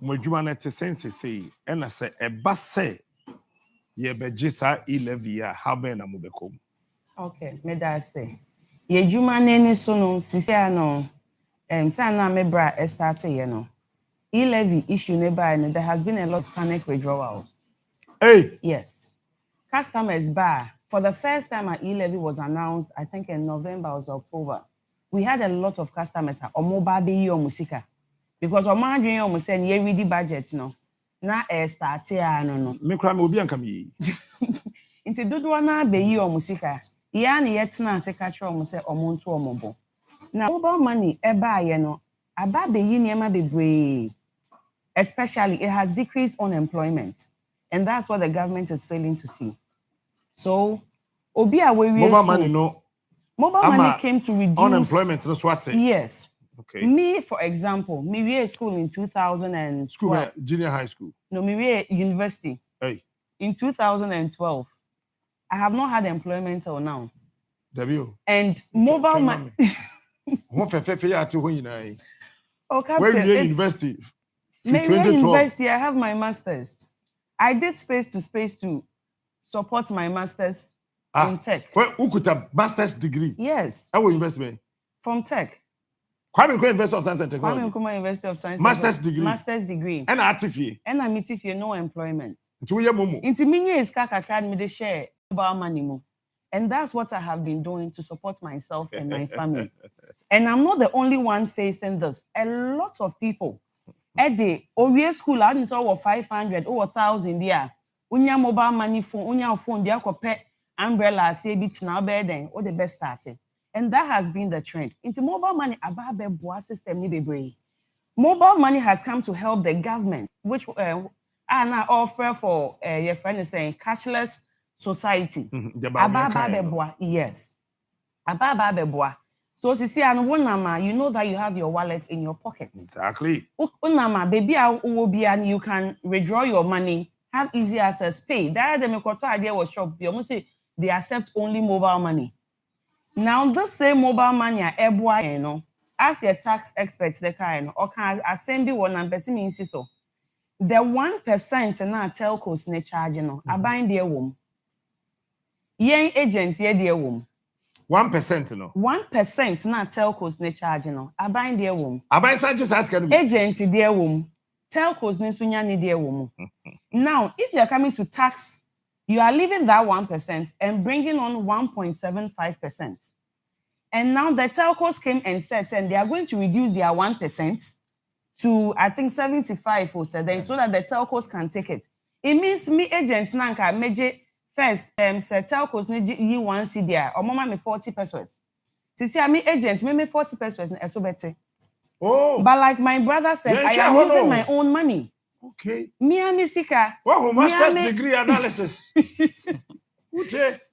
Mojuma net sense say, and I say a bus say, ye be jisa 11 year, how many amubekom. Okay, me that say. Ye juma nene sono, sisia no, sana me bra estarte ye no. E-levy issue nearby, and there has been a lot of panic withdrawals. Hey! Yes. Customers buy. For the first time an e-levy was announced, I think in November or October, we had a lot of customers at Omoba Beyi or Musika. Because Oma Dream or Musen, ye ready budget no. Na start no. Me cry obi anka me. Inti dodo na Beyi or Musika. Ya ni yetna se catcher or Muse or Montu or Mobo. Now mobile money eba ye no. Aba Beyi niema bebre. Especially, it has decreased unemployment. And that's what the government is failing to see. So, mobile money, no. Mobile money came to reduce unemployment. That's what. Yes. Okay. Me, for example, me were school in 2000 and school, junior high school. No, me were university. Hey. In 2012, I have not had employment till now. W. And mobile money. Oh, Captain, where you university? University, I have my master's. I did space to support my master's in tech. Well, who could have master's degree? Yes. How investment? From tech. Kwame Nkrumah University of Science and Technology. Kwame Nkrumah University of Science. Master's degree. Master's degree. And artificial. And I'm no employment. Into your MOMO. Into me is kakakad me de share about money mo. And that's what I have been doing to support myself and my family. And I'm not the only one facing this. A lot of people. At the OVA school, I didn't over 500 or 1,000 there. Unya mobile money phone, unya phone, there ko pet umbrella, say bits now better or the best starting. And that has been the trend. Into mobile money, ababe boa system ni bebre. Mobile money has come to help the government, which I now offer for your friend is saying cashless society. Ababe boa, yes. Ababe boa. So, you know that you have your wallet in your pocket. Exactly. Baby, you can withdraw your money, have easy access, pay. That the idea was shop. You almost say they accept only mobile money. Now, this same mobile money, you know, as your tax experts, the kind or can send you one and person means so. The 1% na telcos ne charge no, abine their womb. Yen agent ye dear womb. 1% no. 1% na telcos ne charge no. Abine dear womb. Abine Sanchez asking me. Agent dear womb. Telcos ne sunya ni dear womb. Now, if you are coming to tax, you are leaving that 1% and bringing on 1.75%. And now the telcos came and said, and they are going to reduce their 1% to, I think, 75 or so, then so that the telcos can take it. It means me agent nanka meje first say telcos ne one see there or mama me 40 pesos. See me agent me 40 pesos na so better. Oh. But like my brother said, yes, I am using my own money. Okay. Me and Misika. Wow, master's degree analysis.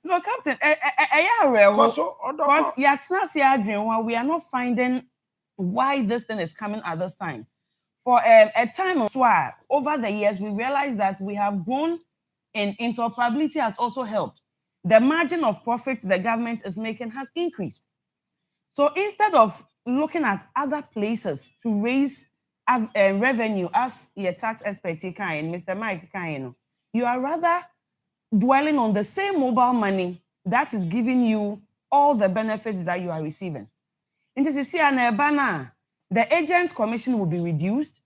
No, Captain, because we are not finding why this thing is coming at this time. For a time of swire, over the years, we realized that we have grown in interoperability has also helped. The margin of profit the government is making has increased. So instead of looking at other places to raise revenue, as your tax expert can, Mr. Mike can, you are rather dwelling on the same mobile money that is giving you all the benefits that you are receiving. In this the agent commission will be reduced,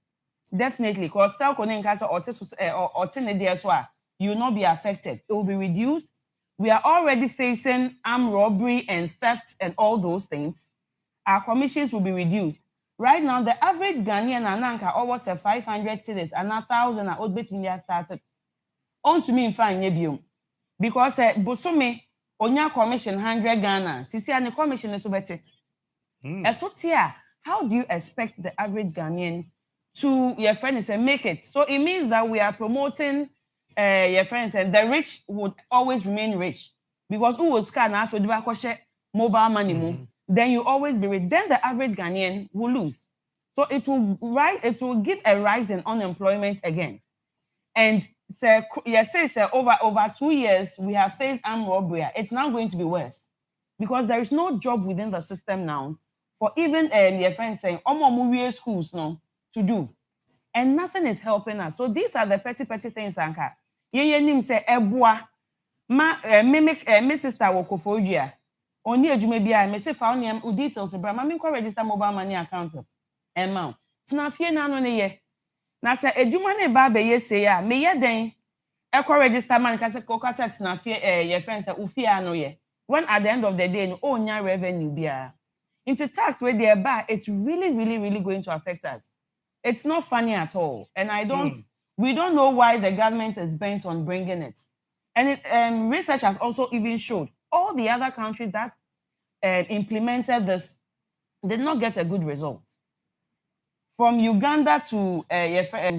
definitely, because you will not be affected. It will be reduced. We are already facing armed robbery and theft and all those things. Our commissions will be reduced. Right now, the average Ghanaian ananka almost 500 cedis and 1,000 are between started. On to me in fine because Bosome onya commission 100 Ghana. Sisi and the commission is so better. So tia, how do you expect the average Ghanaian to your friends and make it? So it means that we are promoting your friends and the rich would always remain rich because who will scan after the mobile money then you always be rich. Then the average Ghanaian will lose. So it will give a rise in unemployment again. And over 2 years we have faced armed robbery. It's now going to be worse because there is no job within the system now for even your friends saying schools no to do. and nothing is helping us. So these are the petty things, Anka. Ye nim say eboa me sister Wokofodua. Oni adwuma bia me se fa onem details bra ma me register mobile money account. Emma. Tena fie na no ne ye. Na se adwuma ne ba be ye say a me ye den register man ka se tena fie your friends say ufie ano ye. When at the end of the day no onya revenue bia. Into tax where they are, it's really going to affect us. It's not funny at all. And we don't know why the government is bent on bringing it. And research has also even showed all the other countries that implemented this did not get a good result. From Uganda to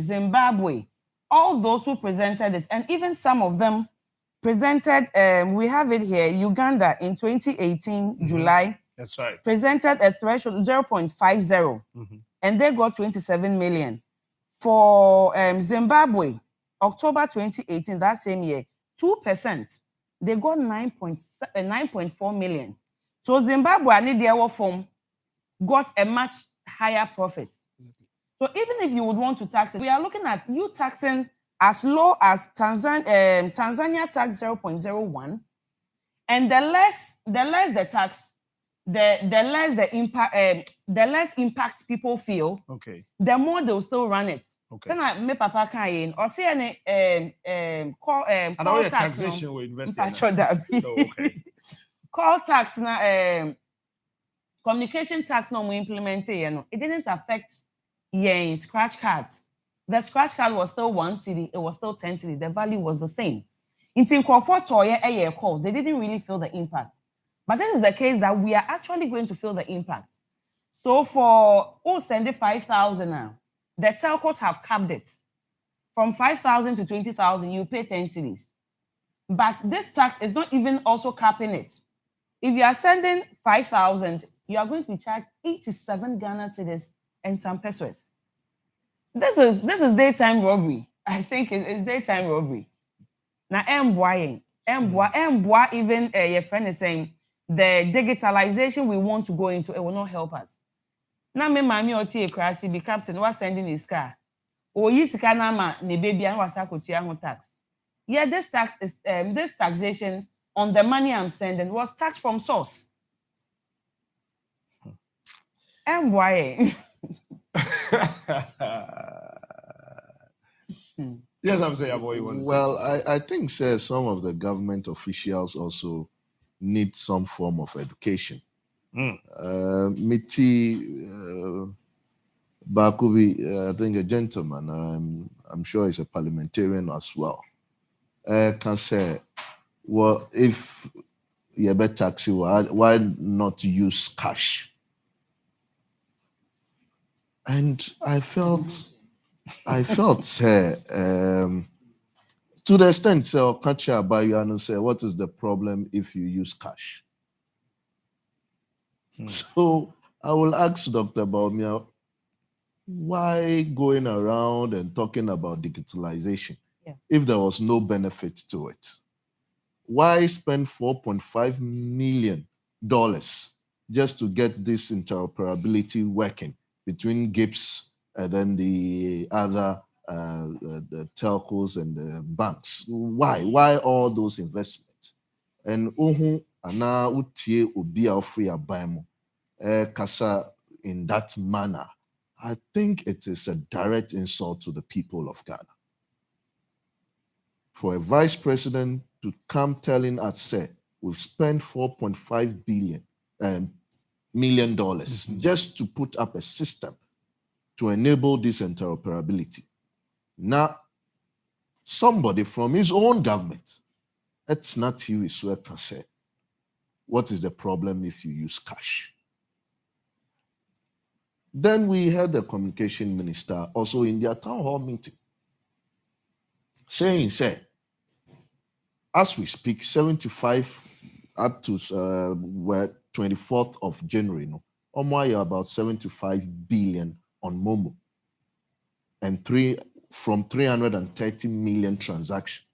Zimbabwe, all those who presented it, and even some of them presented, we have it here, Uganda in 2018, July. That's right. Presented a threshold 0.50, and they got 27 million. For Zimbabwe, October 2018, that same year, 2%, they got 9.4 million. So Zimbabwe, I need their form, got a much higher profit. So even if you would want to tax it, we are looking at you taxing as low as Tanzania tax 0.01, and the less the tax, the less the less impact people feel. Okay. The more they'll still run it. Okay. Then I me papa can or see any call taxation we invest in. Okay. Call tax na communication tax no we implement it, it didn't affect scratch cards. The scratch card was still 1 cedi, it was still 10 cedi. The value was the same. In Tinkofor Toye calls, they didn't really feel the impact. But this is the case that we are actually going to feel the impact. So for send 5,000 now, the telcos have capped it. From 5,000 to 20,000, you pay 10 cedis. But this tax is not even also capping it. If you are sending 5,000, you are going to be charged 87 Ghana cedis and some pesos. This is daytime robbery. I think it's daytime robbery. Now, Mboa even your friend is saying the digitalization we want to go into, it will not help us. Now, me mami oti ekrasi be captain was sending his car. O yisika na ma ne baby and was akotua tax. Yeah, this tax is this taxation on the money I'm sending was taxed from source. Mboa. Yes, I'm saying what you want to say. Well, I think some of the government officials also need some form of education. Miti Bakubi, I think a gentleman, I'm sure he's a parliamentarian as well, can say, well, if you bet taxi, why not use cash? And I felt to the extent, so catch by you and say, what is the problem if you use cash? So I will ask Dr. Baumia, why going around and talking about digitalization if there was no benefit to it? Why spend $4.5 million just to get this interoperability working between GIPS and then the other the telcos and the banks? Why all those investments? And ana utie obi free abamo kasa in that manner. I think it is a direct insult to the people of Ghana. For a vice president to come telling us, say, we've spent $4.5 million just to put up a system to enable this interoperability. Now, somebody from his own government, it's not he can say, what is the problem if you use cash? Then we had the communication minister also in their town hall meeting saying, as we speak, 75 up to 24th of January, about 75 billion on MOMO and from 330 million transactions,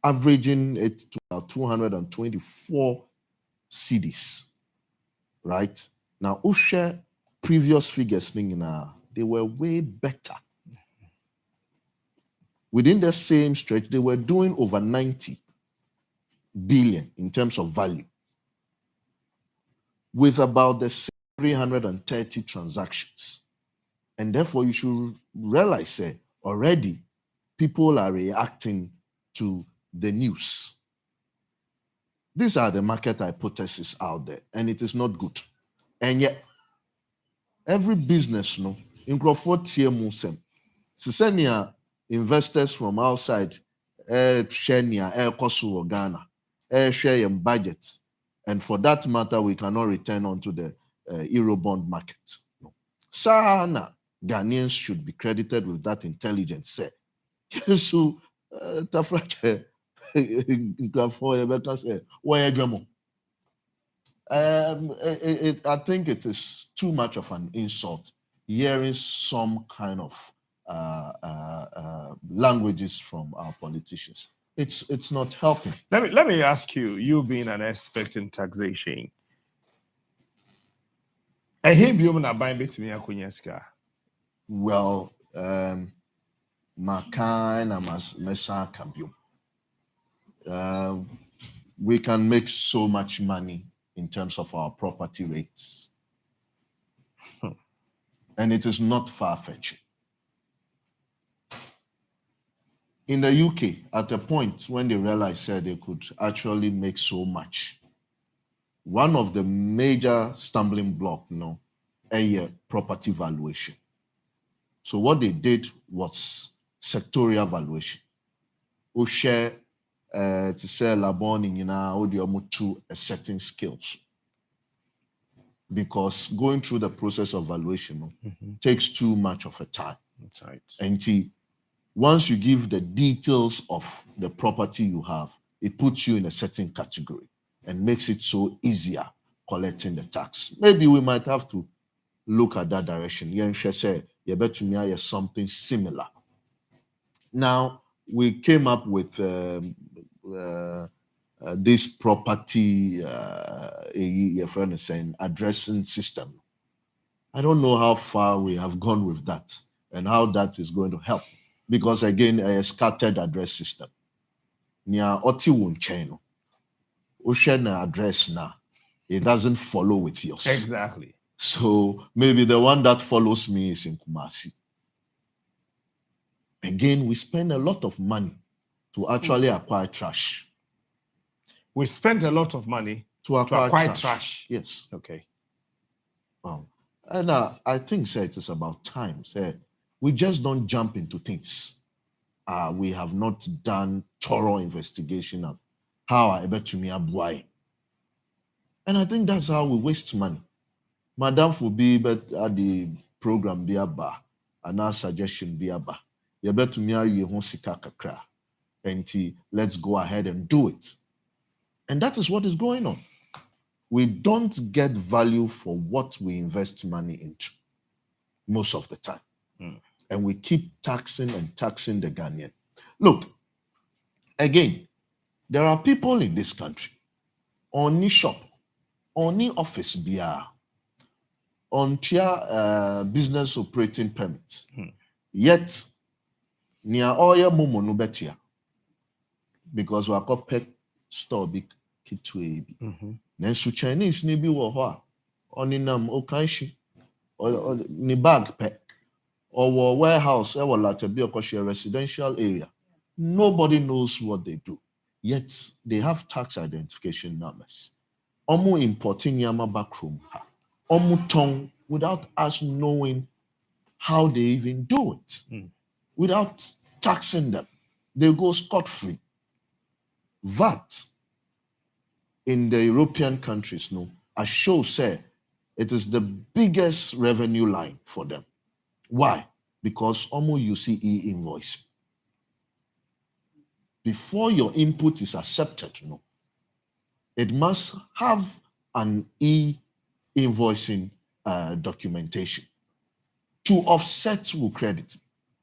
averaging it to about 224 cedis, right? Now, Usha previous figures, they were way better. Within the same stretch, they were doing over 90 billion in terms of value, with about the 330 transactions. And therefore, you should realize that already people are reacting to the news. These are the market hypotheses out there, and it is not good. And yet, every business, no, in Crawford TMUSM, Sisenia investors from outside, share near Kosu or Ghana, share in budget. And for that matter, we cannot return onto the Eurobond market. No. Sana Ghanaians should be credited with that intelligence. Say, so Tafrache, I think it is too much of an insult hearing some kind of languages from our politicians. It's not helping. Let me ask you, you being an expert in taxation, well, we can make so much money in terms of our property rates. And it is not far-fetched. In the UK, at a point when they realized that they could actually make so much, one of the major stumbling blocks, property valuation. So what they did was sectorial valuation. We share to sell Labon in to a certain skills. Because going through the process of valuation takes too much of a time. That's right. And once you give the details of the property you have, it puts you in a certain category and makes it so easier collecting the tax. Maybe we might have to look at that direction. You bet to me something similar. Now, we came up with this property, your friend is saying, addressing system. I don't know how far we have gone with that and how that is going to help. Because again, a scattered address system. Nia oti wuncheno. Ocean address now. It doesn't follow with yours. Exactly. So maybe the one that follows me is in Kumasi. Again, we spend a lot of money to actually acquire trash. We spent a lot of money to acquire trash. Yes. Okay. Wow. And I think it is about time. We just don't jump into things. We have not done thorough investigation of how I bet to me abuai. And I think that's how we waste money. Madam Fubi bet at the program be aba, and our suggestion be aba. You bet to me you honsika kakra. And let's go ahead and do it. And that is what is going on. We don't get value for what we invest money into most of the time. And we keep taxing and taxing the Ghanaian. Look, again, there are people in this country, on shop, on office BR, on business operating permit. Yet, near all MOMO no better. Because we are called pet store big kitwe. Then su Chinese ni bi wo ho a oni nam okanshi or ni bag pet. Or warehouse, or a residential area. Nobody knows what they do. Yet they have tax identification numbers. Omu importing yama backroom. Omu tong without us knowing how they even do it. Without taxing them. They go scot-free. VAT in the European countries, as show say, it is the biggest revenue line for them. Why? Because you see e-invoicing. Before your input is accepted, it must have an e-invoicing documentation to offset with credit.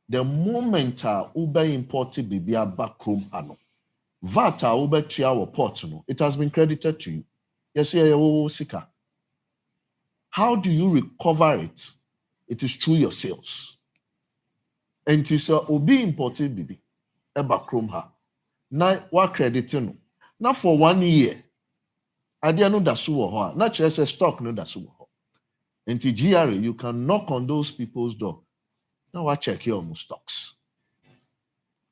The moment Uber imported Bibia backroom VAT Uber tria port, it has been credited to you. Yes, Sika. How do you recover it? It is through your sales. And it is obi imported bibi. eba krom ha. Na wa credit no. Na for 1 year. Ade no da so wo ho a. Na kire say stock no da so wo ho. Enti GRA, you can knock on those people's door. Now I check your stocks.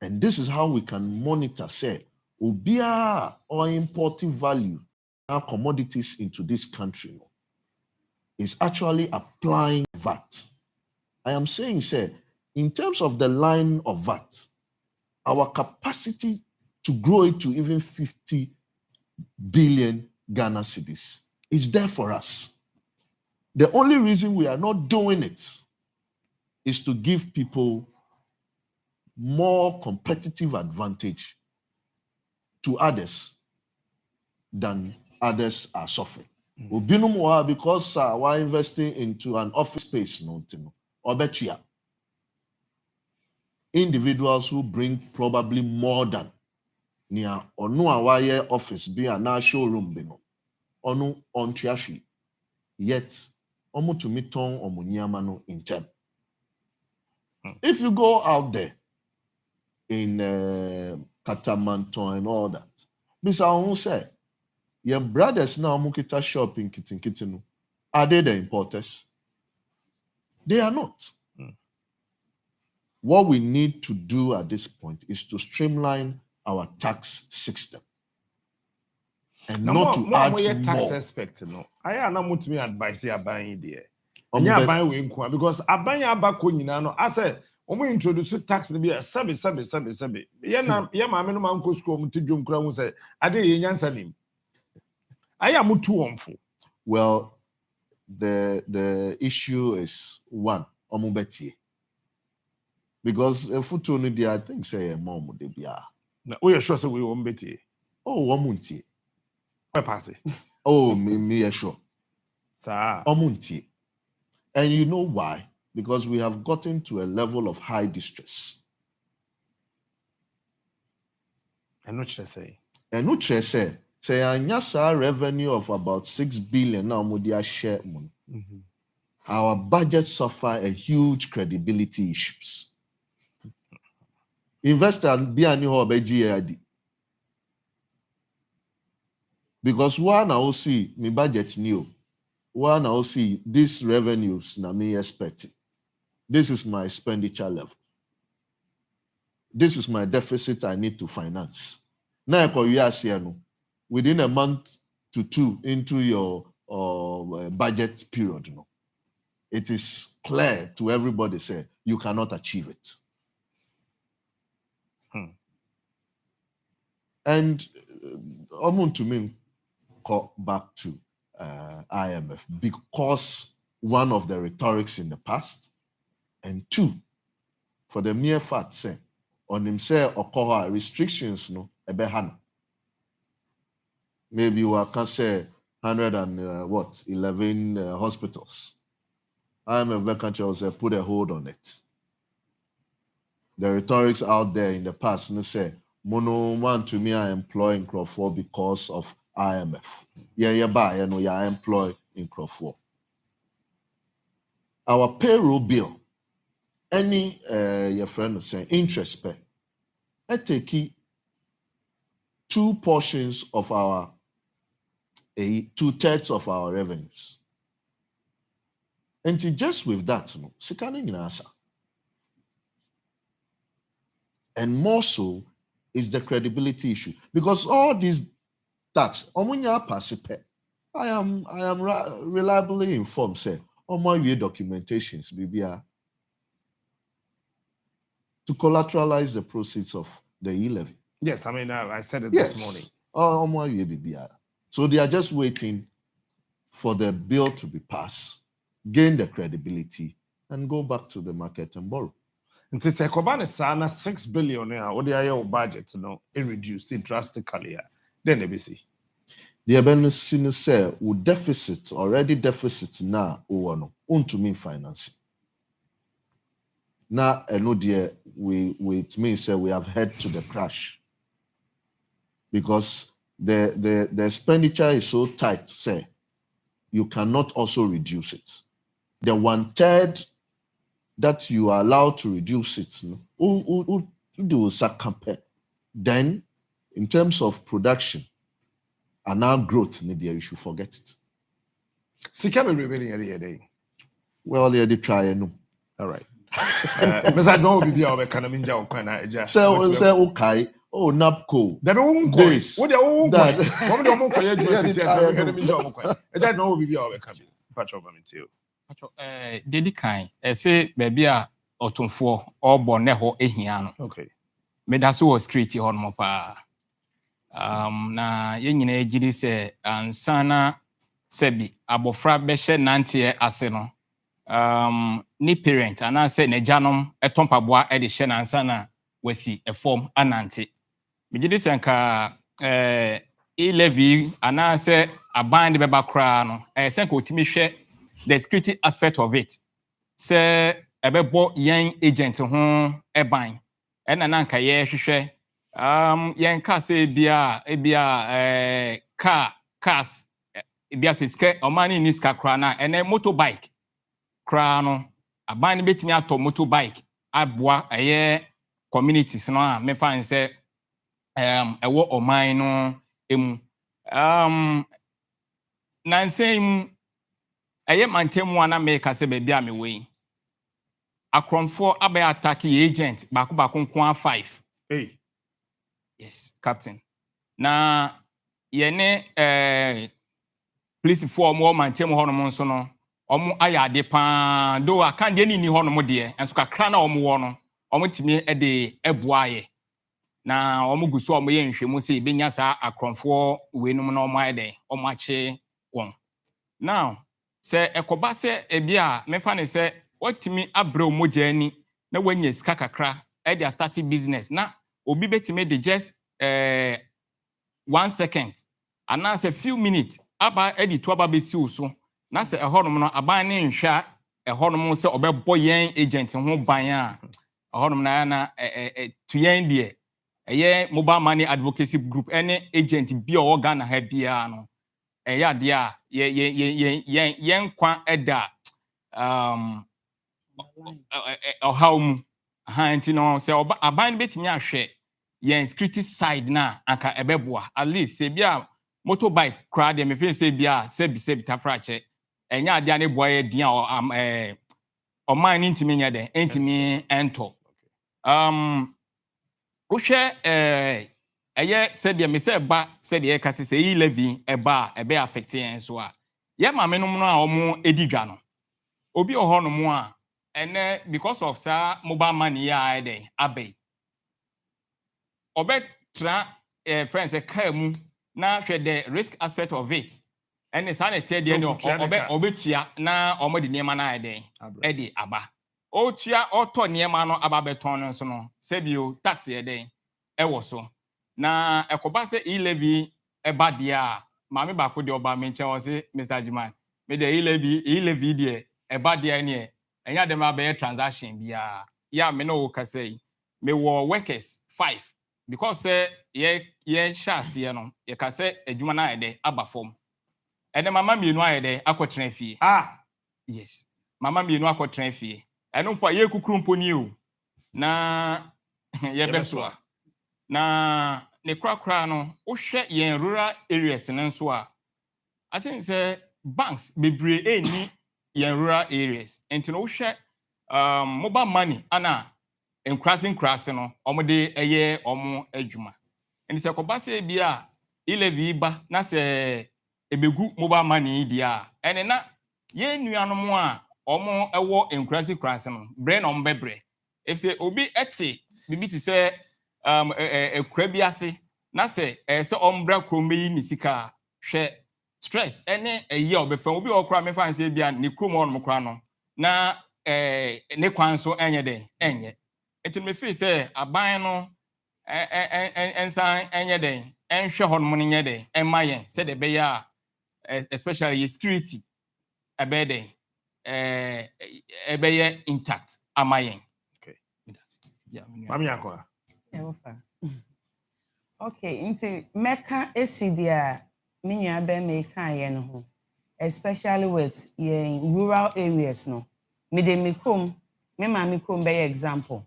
And this is how we can monitor, say, Obia or importing value our commodities into this country is actually applying VAT. I am saying, say, in terms of the line of VAT, our capacity to grow it to even 50 billion Ghana cedis is there for us. The only reason we are not doing it is to give people more competitive advantage to others than others are suffering. Because we're investing into an office space, or better, individuals who bring probably more than near or no awire office be a na showroom bino or no on triashi yet omo to meet on omunyamano in term. If you go out there in Katamanton and all that, Mr. Ahun said, your brothers now mukita shop in Kitinkitinu. Are they the importers? They are not. What we need to do at this point is to streamline our tax system and Now, not to add more tax more. aspect, no. I am not to me advice here buying there. Yeah, buying we because I buy a back no. I said, when we introduce tax to be a sabi. Yeah, my man go school to Jum Crown say, I did answer him. I am too harmful. Well, the issue is one, omubeti. Because a foot on the I think say a mom would be a. We are sure so we won't bet. Oh, omunti. Why pass it? Oh, me sure. Sir. Omunti. And you know why? Because we have gotten to a level of high distress. And what should I say? And what should I say? Say a revenue of about 6 billion now mudia share. Our budget suffer a huge credibility issues. Investor be a new GAD. Because one I will see my budget new. One I will see these revenues na me expect. This is my expenditure level. This is my deficit I need to finance. Now within a month to two into your budget period, it is clear to everybody say you cannot achieve it. And to me, call back to IMF because one of the rhetorics in the past, and two, for the mere fact say on him say or restrictions no ebehana. Maybe we can say 11 hospitals. IMF country also put a hold on it. The rhetorics out there in the past and say mono one to me I employ in Crawford because of IMF. Yeah, I employ in Crawford. Our payroll bill, any your friend is saying interest pay, I take 2 portions of our 2/3 of our revenues. And just with that, and more so is the credibility issue. Because all these tax, I am reliably informed, say, on my documentations, BBR, to collateralize the proceeds of the e-levy. Yes, I mean, I said it this morning. On my BBR. So they are just waiting for the bill to be passed, gain the credibility, and go back to the market and borrow. And to say, Kobane sana 6 billion, what they are budget, it reduced it drastically. Then they be see. The Ebenezer say, with deficit, already deficit now, to mean financing. Now, it means we have head to the crash. Because the expenditure is so tight, say, you cannot also reduce it. The 1/3 that you are allowed to reduce it, do compare. Then, in terms of production and now growth, you should forget it. Sika be rebelling every day. Well, they try no. All right. Mr. John will be our economy job. Say okay. Oh, NAPCO. There won't go. What the old that? What the old enemy job? That no will be our economy. Patch over me too. Dedi kind. Say baby a otumfo or born ho ehiano. Okay. Medaso was creative on mopa. Na yenyine ejidi se ansana sebi abofra behye nante ase no. Ni parent and I say ne janom etompaboa e de hye nansana wasi a form anante. Megidi senka e-levy and I say aban de beba kra no. Senka otimi hwe the security aspect of it. Say ebebo yen agent ho eban. Ena nanka ye hwehwe yen ka say ebia cars ebia se ske omani ni ska kra na ene motorbike kra no aban betimi ato motorbike aboa communities no a me fan say ewo oman no emu nansem mantemu ana me ka say be a me we akromfo abai attack agent bako nko 5. Hey. Yes, captain. Na yene police for more mantemu hono nso no omo ayade pa do akande ni hono de enso kakra na omo wo no omo timi de ebuaye na omo guso omo ye nhwemu se benya sa akromfo wenum na omo ayde omo ache won. Now se ekoba se ebia mefa ne se watimi abre mogya ani na wanya sika kakra e dey start business na obi betimi de just 1 second and now say few minutes aba edi to aba besi uso na say ehonom no aban ne nhwa ehonom se obebo yen agent ho ban a ehonom na to yen de mobile money advocacy group any agent bi o Ghana ha bia no ya de a yen kwa eda how mu hanti no say aban betimi ahwe yen security side na anka ebeboa at least se bia motorbike crowd dem fe se bia sebi tafrache enya ade ane boa ye dia o man ntimi nya de ntimi ento uhwe se de me se ba se de ka se yi levy eba ebe affect yen so a ye ma menom no a omo edidwa no obi oho mu a ene because of sa mobile money ya ede abey obetra friends car mu na hwe the risk aspect of it and is an tell the obetua na omodi niema na ede ede aba otua oto niema no aba beton no so no sebio tax ede ewo so na ekoba se e-levy eba dia maame ba ko de oba menche wo se Mr. Jiman me de e-levy de eba dia ne enya dem aba transaction bia ya me no ka say me wo workers 5 because ye shase ye no ye ka say adwuma na ede aba form ene mama mienu ayede akotena fie yes mama mienu akotena fie eno mpo ye kukuru mpo ni o na ye besoa na ne krakra no wo hwe ye rural areas nenso a I think say banks bebre eni ye rural areas enti no wo hwe mobile money ana enkrasing no omode eye omo adwuma enti se koba se bia e-levy ba na se ebegu mobile money dia ene na ye nuanom a omo ewo enkrasing no bre na ombebre if say obi eti bibi ti se ekura bi ase na se se ombra krom yi ni sika hwe stress ene eye obefa obi okra me fan se bia ne krom on mokra no na ne kwan so enye de enye enti me feel say aban no ensan enye de enhwe honom ne nye de enmayen se de be ya especially security ebede ebeye intact amayen. Okay. Yeah, mami yakwa. Okay, nti meka esidia minya be meka ye no ho, especially with rural areas no. Me de mikrom, me ma mikrom be example.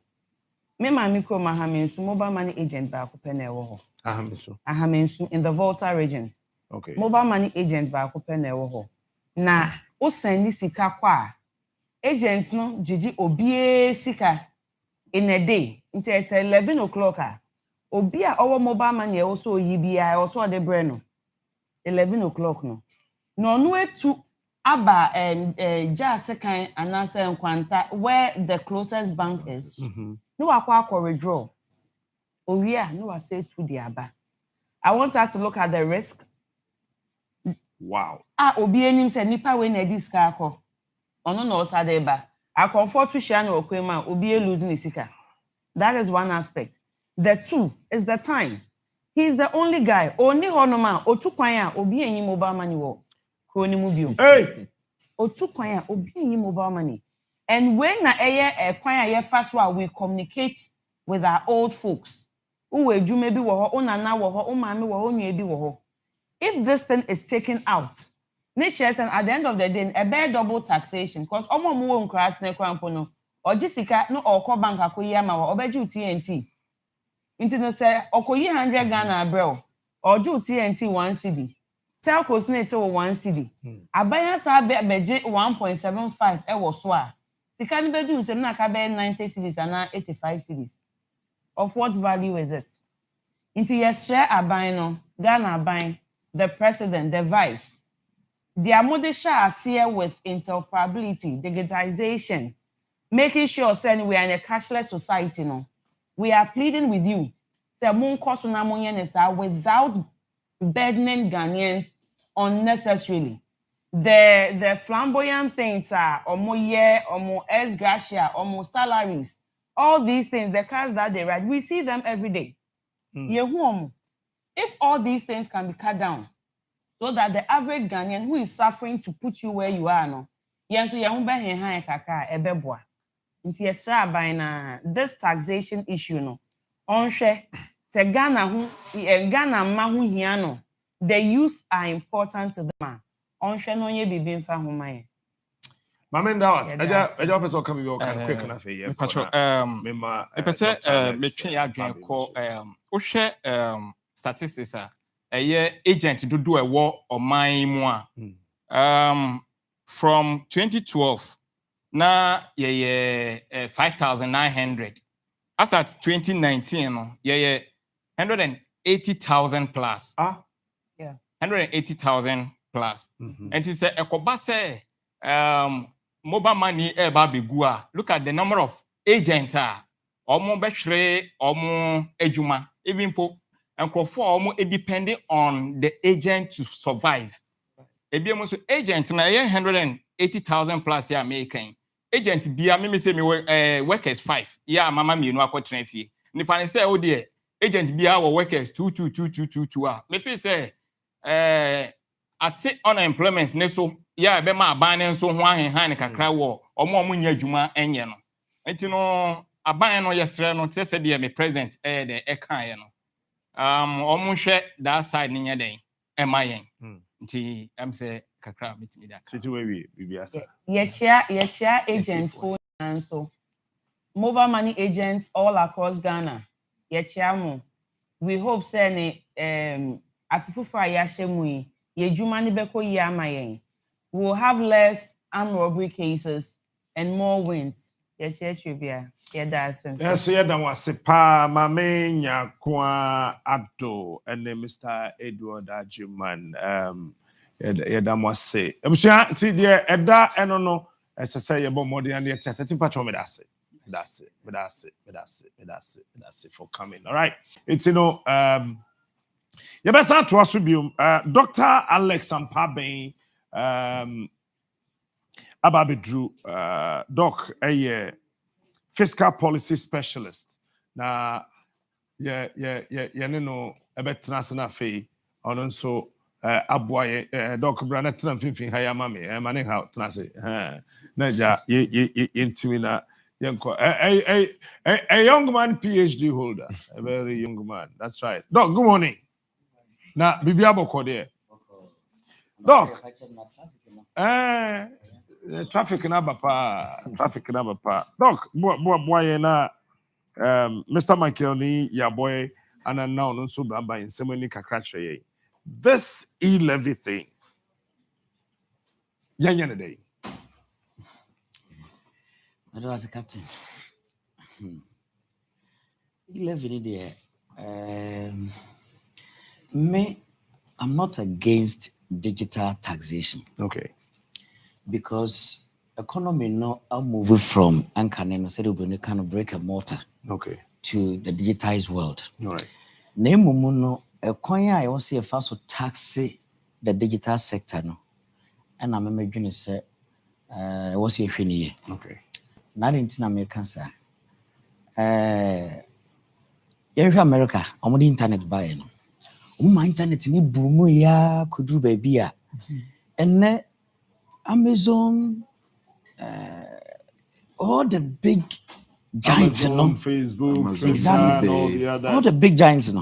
Me mami ko Ahamensu mobile money agent ba ko pene wo ho. Ahamensu in the Volta region. Okay. Mobile money agent ba ko pene wo ho. Na o send sika kwa agent no jiji obie sika in a day. Until it's 11 o'clock. Obi a our mobile money also yibia also the brand no. 11 o'clock no. No to aba and just second and answer and quanta where the closest bank is. No akwa withdraw. Oria no say to the aba. I want us to look at the risk. Wow. Obi enim say nipa we na dis ka akọ. Ono no osa dey ba. I comfort to share no okwema obi losing isika. That is one aspect. The two is the time. He's the only guy. Only honoma otu kwan a obi enyi mobile money wo. Kroni mu bio. Hey. Otu kwan a obi enyi mobile money. And when na eye kwan a ye fast wa we communicate with our old folks. Uwe jume bi wo ho, unana wo ho, umame wo ho, nua bi wo ho. If this thing is taken out, nature and at the end of the day, a bear double taxation. Because omo mu won crash na krampo no. Oji sika no okọ bank akoyi ama wo obeju TNT. Inti no say okoyi 100 Ghana abrel. Oju TNT 1 cedi. Telcos na ete 1 cedi. Abaya sa beje 1.75 e wo so a. Sika ni bedu nsem na ka be 90 cedis and 85 cedis. Of what value is it? Inti yes share aban no, Ghana aban, the president, the vice. The amodesha are here with interoperability, digitization, making sure saying we are in a cashless society no. We are pleading with you. Say mon cost na without burdening Ghanaians unnecessarily. The flamboyant things are omo ex gratia, omo salaries. All these things, the cars that they ride, we see them every day. If all these things can be cut down, so that the average Ghanaian who is suffering to put you where you are, no, this taxation issue, no, onhwe se Ghana mahu hiano, the youth are important to them. Onhwe no ye bibi mfa homaye. Mama Ndawas, eja person come be kind quick na fe here. Me say metwe ya adwen ko wohwe statistics a agent dodo ewo oman mu a from 2012 na 5,900 as at 2019 no 180,000 plus 180,000 plus and it say ekoba say mobile money eba begu a look at the number of agents omo behwere omo ejuma even po nkrofo omo depending on the agent to survive ebiem so agent na 180,000 plus ya American agent bia me say me workers 5 ya mama mienu akotena fie nifa ne say o de agent bia wo workers 22222 a me feel say ate unemployment ne so ya be ma aban ne so ho ahenhan ne kakra wo omo nya adwuma enye no enti no aban no yesre no te se de me present de kan ye no omo hwe that side nya den emayen nti am say kakra metimi da City we bibiasa ye chia agents for and so mobile money agents all across Ghana ye chia mo we hope say ne afifufu ayahye mu yi ye dwuma ne beko yi amayen we will have less armed robbery cases and more wins ye chia trivia ye da sense yes ye da wase pa mama Nyakwa Ado and Mr. Edward Ajiman ye da wase ebusia ti de eda eno no esese ye bo modern ye tese ti patcho me that's it for coming. All right, it's you better to us Dr. Alex Ampaben Ababidru doc a fiscal policy specialist na no ebetra sana fe ono so aboye doc brana tran finfin haya mame mane ha trase na ja ye intimi na yenko a young man PhD holder, a very young man. That's right. Doc, good morning. Na bibi aboko there. Doc. Traffic na bapa. Doc, boy na Mr. Michael ni Yaboy and now also by in Semani Kakrache. This e-levy thing. Yan day. What was the captain? 11 there. Me, I'm not against digital taxation. Okay. Because economy now are moving from Ankanen said we kind of brick and mortar to the digitized world. All right. No a coin I was see a fast tax the digital sector no. And I'm imagining say what's your year. Okay. Not in American sir. Here America, on the internet buy no. My internet ni boom ya could do baby ya. And Amazon, all the big giants, Amazon, Facebook, Amazon, exactly. All the big giants,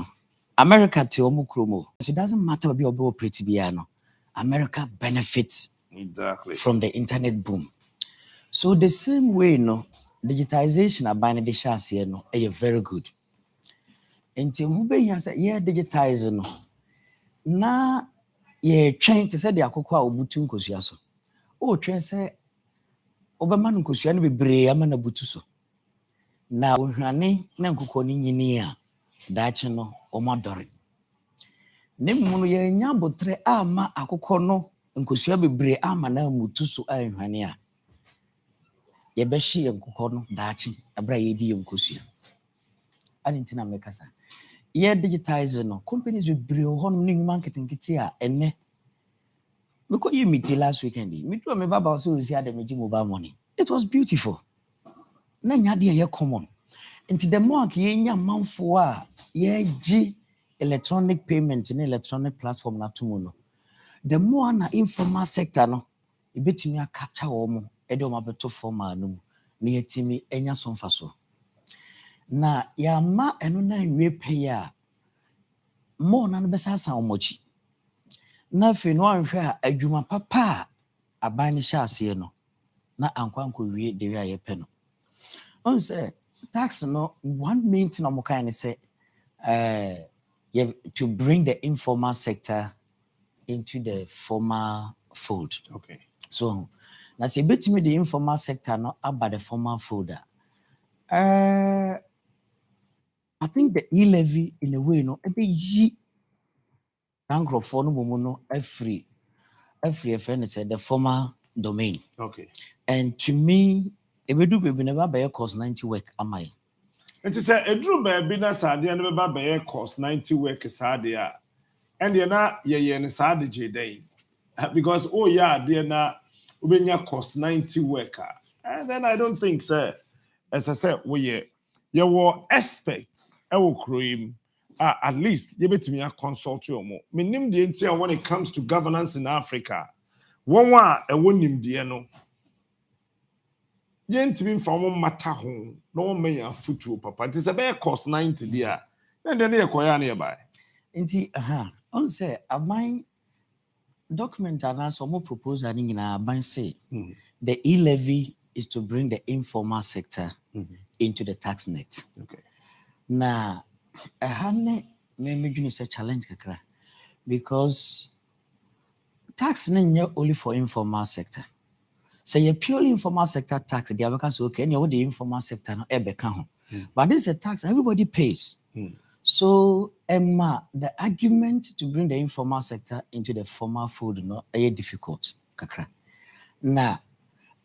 America te omu kromo. So it doesn't matter what be pretty biano. America benefits exactly from the internet boom. So the same way, digitization abane de shase no, very good. Enti mube yansa ye digitize no. Na ye train to say the akoko a obutu nkosua so. O train say obama nkosua no bebre ama na butu so. Na ohwane na nkokɔ ni nyini a daache no omadore. Ne mu no ye nya botre ama akokɔ no nkosua bebre ama na mutu so ahwane a. Ye be hye nkokɔ no daache abra ye di nkosua. Anintina mekasa. Ye digitize no companies bebre ho no nyuma nketenkete a ene because you meet last weekend me do me baba so see adam mobile money. It was beautiful. Na nya de ye common. Into the more ye nya manfo a ye gi electronic payment in electronic platform na to no. The more na informal sector no e betimi a capture wo mo e de o mabeto formal no na yetimi enya somfa so. Na ya ma eno na nwe pay a mo na no besa san omochi. Na fe no anhwe a adwuma papa a aban ni sha ase no na ankwanko wie de wi ayepe no. On say tax no one main thing I'm kind of say to bring the informal sector into the formal fold. Okay. So now say betimi the informal sector no about the formal fold. I think the e-levy in a way no ebe yi bankrupt for no momo no every friend said the formal domain. Okay. And to me ebedu baby never buy cost 90 work am I. And to say a drew baby na sade and never buy cost 90 work sade and you're not ye sade day because oh yeah dear na ubenya cost 90 worker. And then I don't think sir as I said we you were experts I will cream at least you bet me a consult you more. Minim the entire when it comes to governance in Africa. One a winning dear no. Yentimi from matter home, no may a future papa. It is a bear cost 90 dear. And then they acquire nearby. Inti on say a mine document and also more proposal in a mine say the e-levy is to bring the informal sector into the tax net. Okay. Now a hane maybe is a challenge because tax only for informal sector. Say a purely informal sector tax, the advocates okay, and you the informal sector no ebe but this is a tax everybody pays. So Emma, the argument to bring the informal sector into the formal fold no difficult. Kakra. Now,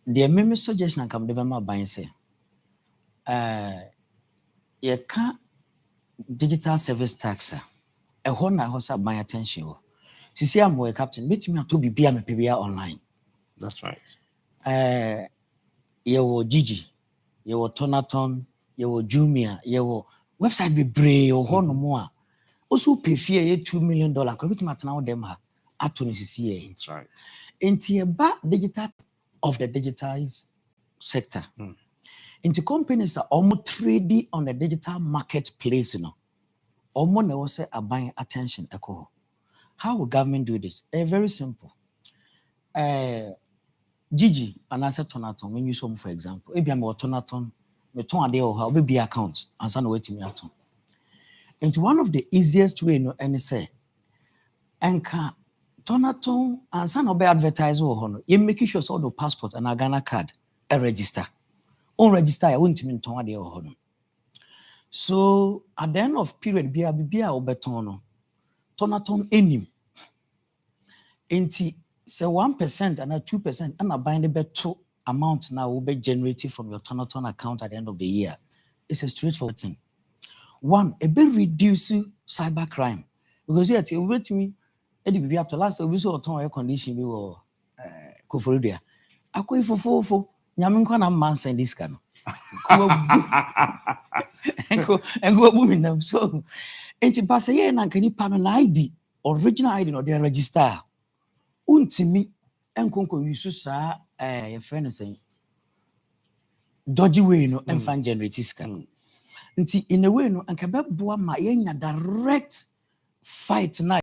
the meme suggestion I come to by say you can't digital service tax a hona hosa my attention. See, I'm a captain, meet me to be PBR online. That's right. Yewo Gigi, yewo Tonaton, yewo Jumia, yewo website be brave or hono more. Also pay fee $2 million. Could be now them at 20 That's right. Into a back digital of the digitized sector. Into companies are almost trading on the digital marketplace, Almost they also are buying attention. Echo. How will government do this? Very simple. Gigi and I said Tonaton when you saw for example, maybe I'm a Tonaton meton ade o ha obebi account ansa na watimi ato. And one of the easiest way no any say enka tonaton ansa na obe advertise wo ho no you make sure so the passport and a Ghana card e register. On register ya wontimi nton ade wo ho no. So at the end of period bia obeton no tonaton enim. Enti say 1% and 2% and a bind beto amount now will be generated from your tonaton account at the end of the year. It's a straightforward thing. One, a bit reduce cyber crime. Because yet you wait me, Eddie up to last we saw air condition we were Koforidia. I call you for Yaminkan and man send this can. And go booming them. So, and to pass a year and can you pan an ID, original ID or their register? Untimi enkonko yusu sa your friend saying dodgy way no enfan generate iska. Nti in a way no anka beboa ma yenya direct fight na.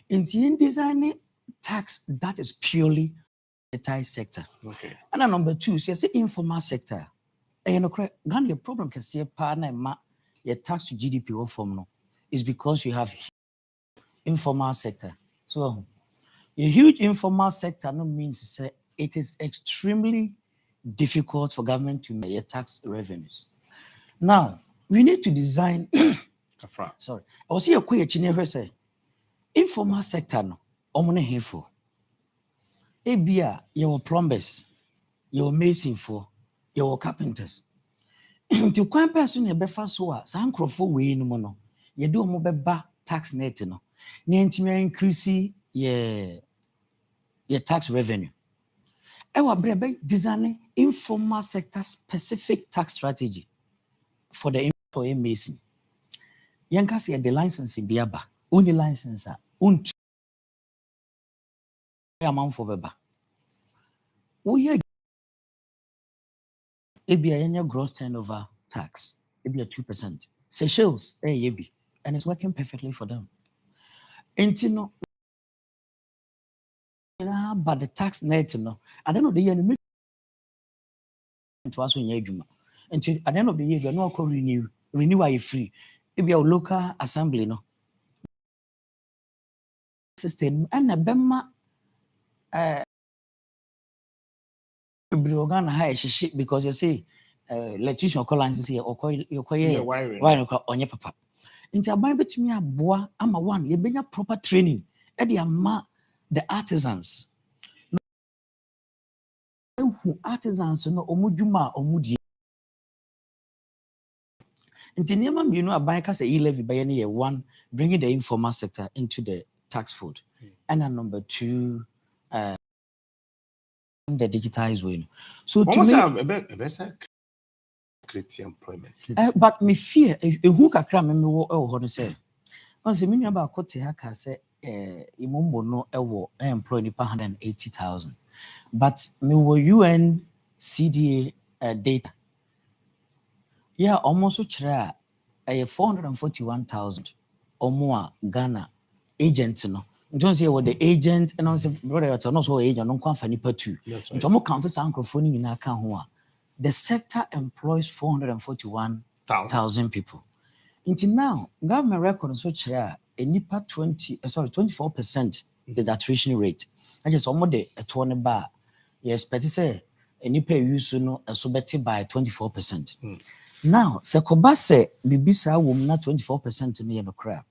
Nti in designing tax that is purely the Thai sector. Okay. And number 2, say informal sector. And you know, Ghana your problem can see a partner ma your tax to GDP or form no is because you have informal sector. So a huge informal sector no means it is extremely difficult for government to make tax revenues. Now, we need to design sorry. I was here say informal sector no omone hefo. Ebia your plumbers, your mason for, your carpenters. To kwan person ye befa so a san krofo we no mo no ye do mo beba tax net no na ntimi increase your tax revenue. Ewa brebe design informal sector specific tax strategy for the employee mason. Yanka say the license biaba only license unt amount for beba. We ebia yenya gross turnover tax ebia 2%. Seychelles yebi and it's working perfectly for them. Entino but the tax net no at the end of the year no to aso nya adwuma until at the end of the year you no call renew are free if your local assembly no system and na bema Organ high shit because you say electrician call lines here or you call why onye papa until aban betumi aboa ama one you benya proper training e dey ama the artisans who artisans no omudwuma omudie until niema you know aban ka say e-levy by any year one bringing the informal sector into the tax fold and then number 2 the digitized way. So to me create employment. But me fear who kakra me wo e ho no say on say me nua ba kote ha ka say imombo no e wo employ ni 180,000 but me wo UN CDA data yeah almost kira 441,000 or more Ghana agents no don't say what the agent and also brother not so agent no kwa fani patu nto mo count sa microphone ni na ka ho a the sector employs 441,000 people. Until now, government records so clear a nipa 24% is the attrition rate. I just almost a 20 bar. You expect to say a nipa use no so better by 24%. Now, Sekoba say bibisa woman na 24% in the crap.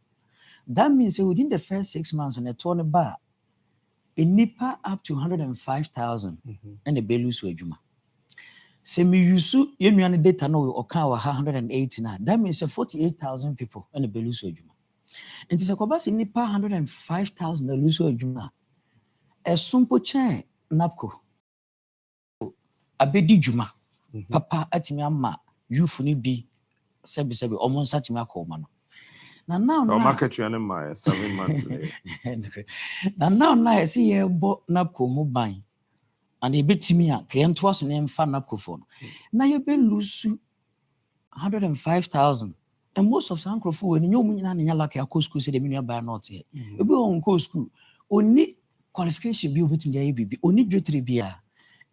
That means within the first 6 months on a 20 bar, a nipa up to 105,000 and a belus wejuma. Se me use yenuane data no oka wa 180 na that means 48,000 people and the beluso adwuma enti se koba se nipa 105,000 na luso adwuma esumpo chen napko abedi dwuma papa atimi ama youth ni bi sebi omon satimi akoma no na now no market you my 7 months na now I see ye bo napko ho ban and a bit me a client was named Fanapco. Now you be lose 105,000. And most of some crop when you mean like a school said the million by not here. You be on co school. Only qualification be between the ABB, only do 3 beer.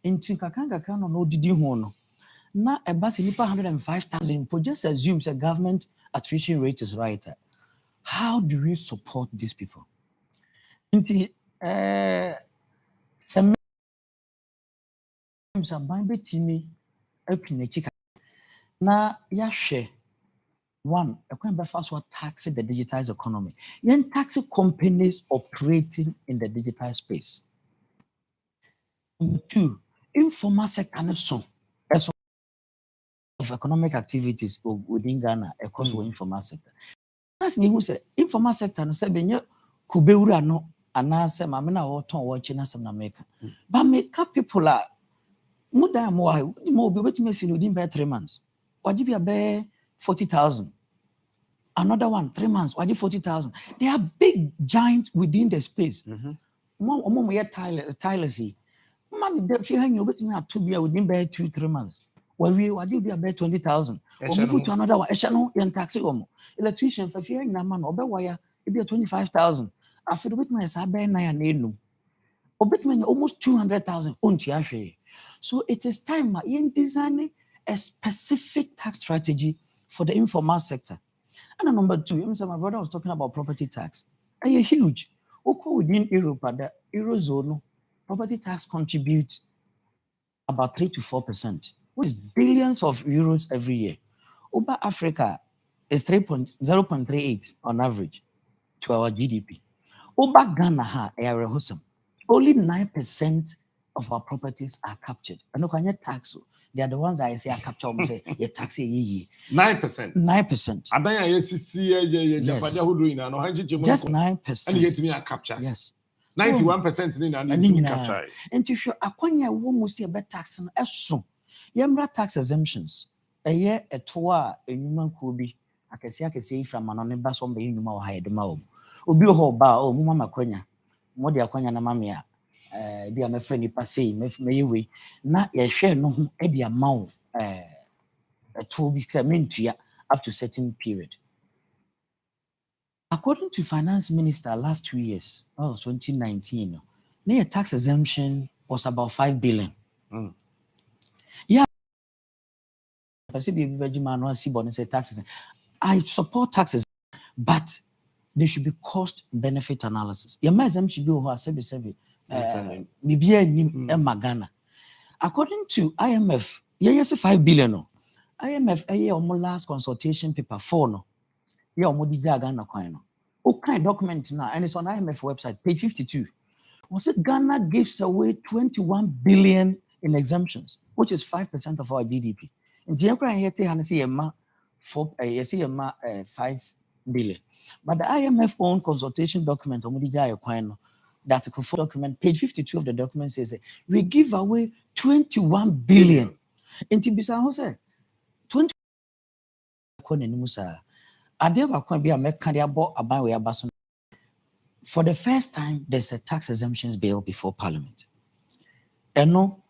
In Tinkakanga can no did you want. na eba se nipa 105,000 po just assume say government attrition rate is right. How do we support these people? Nti some aban betimi apinachika na yahwe one ekwan befa so tax the digitized economy. Yen tax companies operating in the digital space. Number two, informal sector no so of economic activities within Ghana across the informal sector. That's new say informal sector no say benye kubewura no anase mame na wo ton wo chi na sem na make. But make people are more than more be waiting me within by 3 months. Waji be be 40,000. Another one 3 months waji 40,000. They are big giants within the space. Mo ye tirelessly. Man if you hang you waiting at 2 years within by 2-3 months. Well, we be about 20,000. Or move to another one. Eshano and taxi electrician for fear na man or wire it be 25,000. I feel with my sabe na ya nenu. Obetman almost 200,000 on. So it is time in designing a specific tax strategy for the informal sector. And number two, my brother was talking about property tax. Are you huge? Within Europe, the Eurozone, property tax contributes about 3 to 4%, which is billions of euros every year. Over Africa is 0.38 on average to our GDP. Over Ghana, only 9% of our properties are captured. And look, tax. They are the ones that I say are captured. Say you tax 9%. 9%. Just 9%. And you get me a capture. Yes. 91% in capture. And to show akwanya wo mu see be tax no eso. Yemra tax exemptions. Eye etoa enyuma ko bi akese ifra mano ne ba so mbe enyuma wo ha edema wo. Obi ho ba o mu mama kwanya. Mo de akwanya na mame a bi a mefa nipa sei meyewe na ye hwe no ho e bi ama wo eto bi say mentua up to certain period. According to Finance Minister last 2 years, that was 2019, their tax exemption was about 5 billion. Yeah. I support taxes, but there should be cost benefit analysis. Your exemption should be over 77. According to IMF, yes, 5 billion. IMF, last consultation paper 4 no. Okay, document now, and it's on IMF website, page 52. Was it Ghana gives away 21 billion in exemptions, which is 5% of our GDP. In the year 5 billion. But the IMF own consultation document, that document, page 52 of the document says we give away 21 billion. In Tibisa Jose, 20 for the first time, there's a tax exemptions bill before Parliament. And no,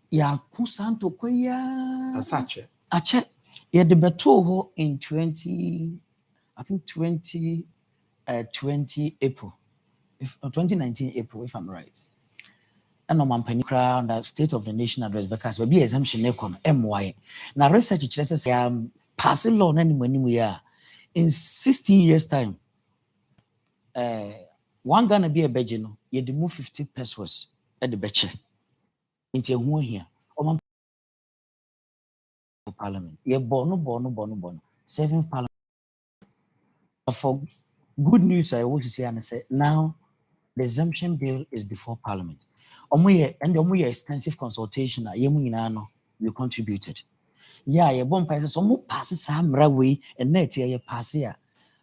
ya kusanto kwaya ache ya debato in 20 April, 2019 April, if I'm right. And no man panikra on the State of the Nation address because we be exemption ekon MY. Now research says passing law in 16 years time. One Ghana be a bedino, you had move 50 pesos at the betche into a one here. Or Parliament. You bono. 7th Parliament. For good news, I want to say and say now the exemption bill is before Parliament. And extensive consultation. We contributed. Yeah, you bomb prices, some passes some way and net here pass here.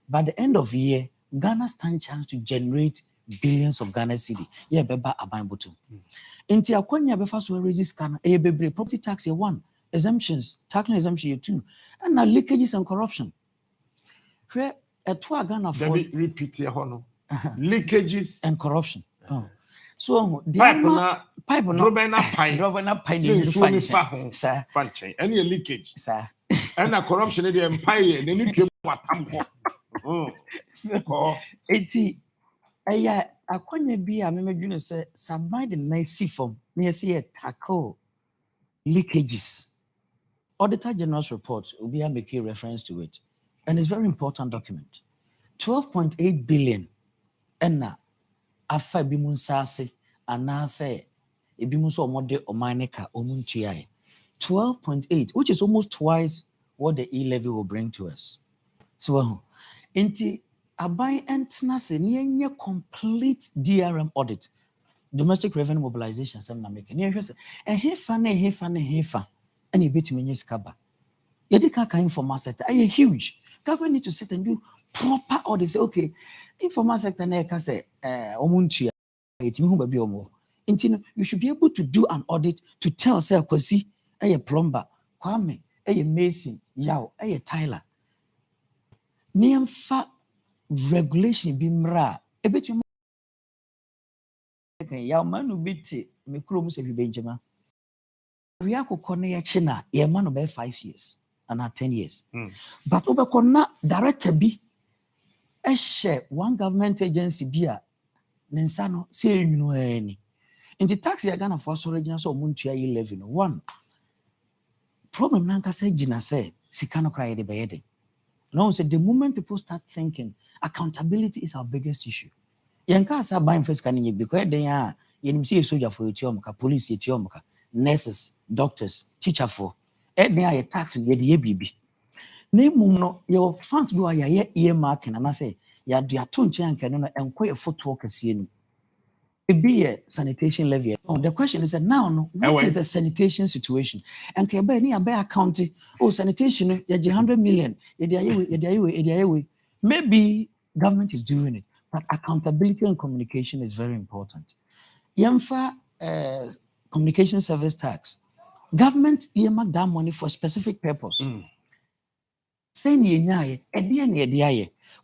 By the end of the year, Ghana stand chance to generate billions of Ghana cedi. Yeah, beba aban bottom. Inti akwanya befa so raise Ghana bebre property tax year 1, exemptions, tax exemption year 2, and now leakages and corruption. Where at Ghana for repeat here hono. Leakages and corruption. So pipe drovena pine sir function any leakage sir and a corruption in the empire and then you akwanya bi a memedwene say somebody the nice form me say tackle leakages Auditor General's report, will be making reference to it, and it's a very important document. 12.8 billion enna afa bi mu nsase anase ebi mu so omode omaneka omuntuae 12.8, which is almost twice what the e-levy will bring to us. So inti aban entna se ne complete DRM audit, domestic revenue mobilization sem na make ne hwe se hefa na hefa and you bet me skaba. Yedika ka informal sector are huge. Government need to sit and do proper audit. Say, okay, informal sector na ka say omuntua etimi hu ba bi omo. Intino, you should be able to do an audit to tell say Kwasi, a plumber, Kwame, a mason, Yao, a Tyler. Niamfa regulation bi mra. Ebetu Yao manu biti me krom se bi Benjamin. We are kone China, ye man about 5 years and 10 years. But over kona director bi share one government agency bia nensano say you any. In the tax you're gonna force original so muntia 11. One problem nanka say Gina say Sikano cry de bayede. No, so the moment people start thinking accountability is our biggest issue. Yanka sa buying first can because they are you see a soldier for Ethiopia, police Ethiopia, nurses, doctors, teacher for a tax in the baby. Name no your funds do a earmarking and I say ya do a tone chank and quite a footwork seeing. Be a sanitation levy. Oh, the question is that now, what is the sanitation situation? And can be a county, sanitation, 100 million. Maybe government is doing it, but accountability and communication is very important. Yamfa communication service tax. Government earmark that money for a specific purpose.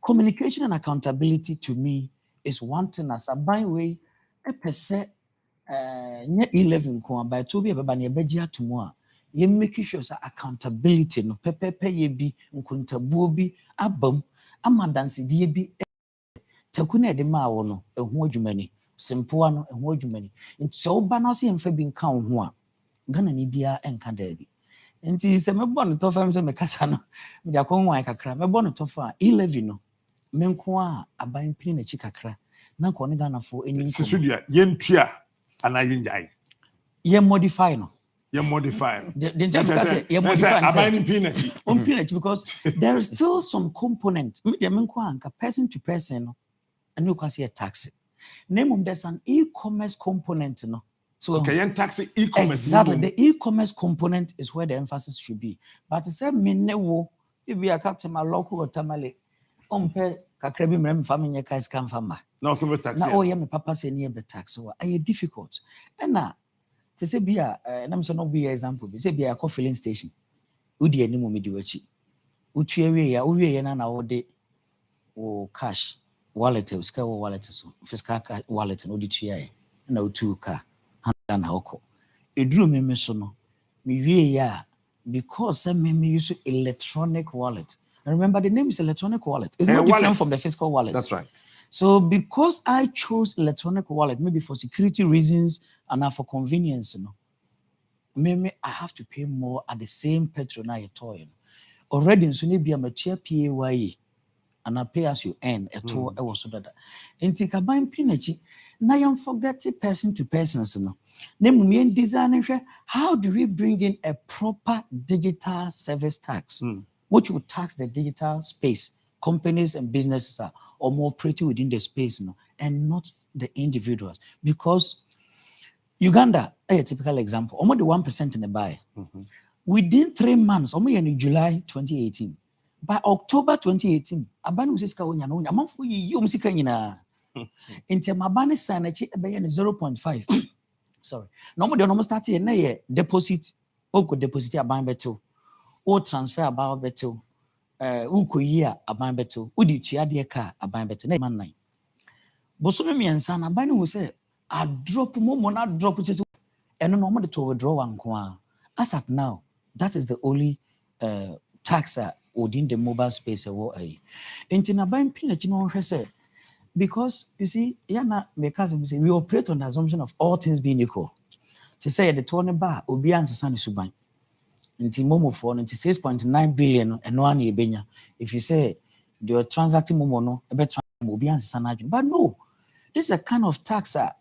Communication and accountability to me is one thing as a by way. A percent 11 by 2 be about near Begia tomorrow. You make sure accountability no pepe ye be unkuntabuobi abum amadansi die bi takuna de ma wono ehu adwumani simple no ehu adwumani nti so ba na so yemfa bi nka ho a Ghana ni bia enka daabi nti se mebo no to fam se me kasa no me da kon wan kakra mebo no to fa 11 no menko a aban pini na chi kakra na ko ne Ghana for any Sisudia yentua ana yinjai ye modify no ye modify the time because ye modify aban pinachi on pinachi because there is still some component me de menko anka person to person no and you can see a tax name there's an e-commerce component no so okay yen tax e-commerce exactly the e-commerce component is where the emphasis should be but say me ne wo if we are captain my local or tamale ompe kakra bi mrem fa menye kai scam fama na so be tax na oh yeah me papa say near be tax so are difficult and na to say be a na me so no be example be say be a filling station udi ani mo me di wachi utu we ya na wo de o cash wallet uska wallet so fiscal wallet no di tuya na utu ka na hoko eduru me so no me we ya because me use electronic wallet. And remember, the name is electronic wallet. It's not different from the physical wallet. That's right. So because I chose electronic wallet, maybe for security reasons and for convenience, maybe I have to pay more at the same petrol na toy. Already, so maybe I'm a tier PAYE and I pay as you earn a tour. I was so that. In Tikabain Pinachi, now I'm forgetting person to persons. Name me design. How do we bring in a proper digital service tax? Which will tax the digital space. Companies and businesses are more operating within the space and not the individuals. Because Uganda, a typical example, almost the 1% in the buy. Within 3 months, almost in July 2018, by October 2018, Abani Musiska Onya, a month for you, Musikanina. In Temabani Sanachi, a 0.5. Sorry. Normally, the normal start here, deposit, or deposit a buying better. Or transfer about better, uko year aban better, udi chiade car aban better, name man nine. Bosome and son, abani will say, I drop momo, not drop it, and no normal to withdraw one kwa. As at now, that is the only tax within the mobile space. Into aban pinach say, because you see, yana my cousin say we operate on the assumption of all things being equal. To say the 20 bar will be answer sunny suban. Nti MOMO for no, 6.9 billion and no any benya. If you say you're transacting MOMO no, a better will be answer. But no, this is a kind of tax that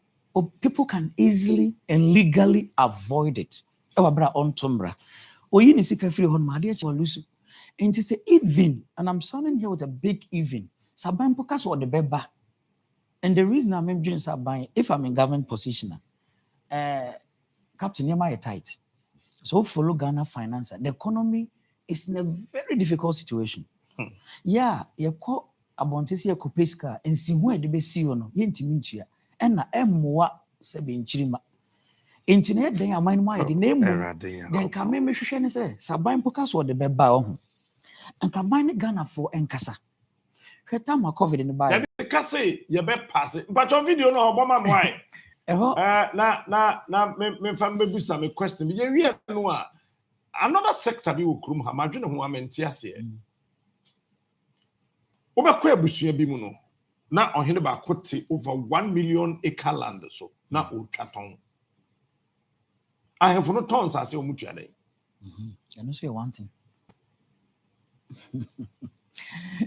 people can easily and legally avoid it. Bra on tumbra. Or you need to free on my dear lose. And to say even, and I'm sounding here with a big even. Saban Pokas or the beba. And the reason I'm doing Saban, if I'm in government position, Captain Yama tight. So follow Ghana finance. The economy is in a very difficult situation. Yeah, you call Abontesi a Copeska and see where the best see on Yentimintia and na Moa Sebi in Chirima. Internet, then I mind my name. Then come me shane say Saban Pocas or the Beba and combine Ghana for Enkasa. Time COVID in the Bible. Kase, you bet pass it. But your video no Obama why? Me family be some question. You real no another sector bi wo krum ha madwene ho amenti ase. Obekwa abusua bi mu no na ohene ba kote over 1 million acre land so na otwaton. I have no tons as omutua dey. I know say one thing.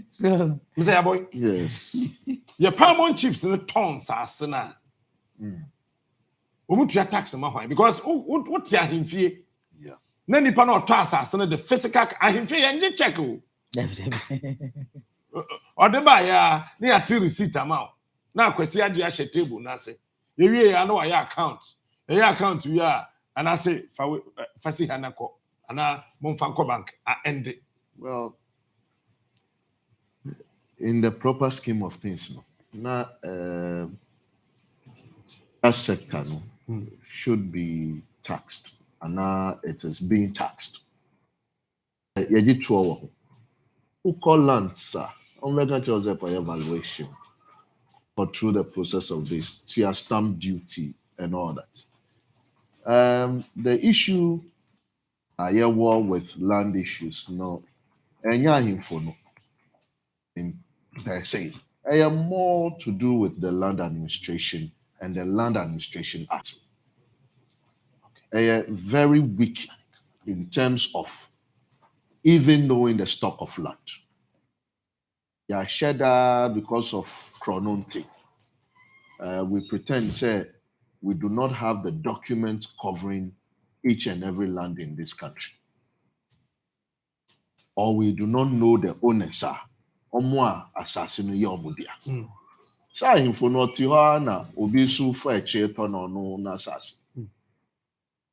So, Mr. Boy, Yes. your paramount chiefs in the tons as na. Omutua tax ma hwan because what ya himfie. Yeah. Na nipa na oto asase no the physical ahimfie ya nje check o. Odeba ya na ya ti receipt amount. Na akwasi age ya table na se. Ewie ya na ya account. Ya account wi a and I say fasi hanako ana momfanko bank end it. Well, in the proper scheme of things, no, that sector no, should be taxed, and now it is being taxed. Who call land, sir? On evaluation, but through the process of this, to your stamp duty and all that. The issue I war with land issues, no, and no, in per se. I am more to do with the land administration and the Land Administration Act. I am very weak in terms of even knowing the stock of land. Yeah, shedder because of chrononti. We pretend say we do not have the documents covering each and every land in this country. Or we do not know the owners are. Omwa assassino ye omudia. Sa info no ti ho na obi su fa eche to no no na assassin.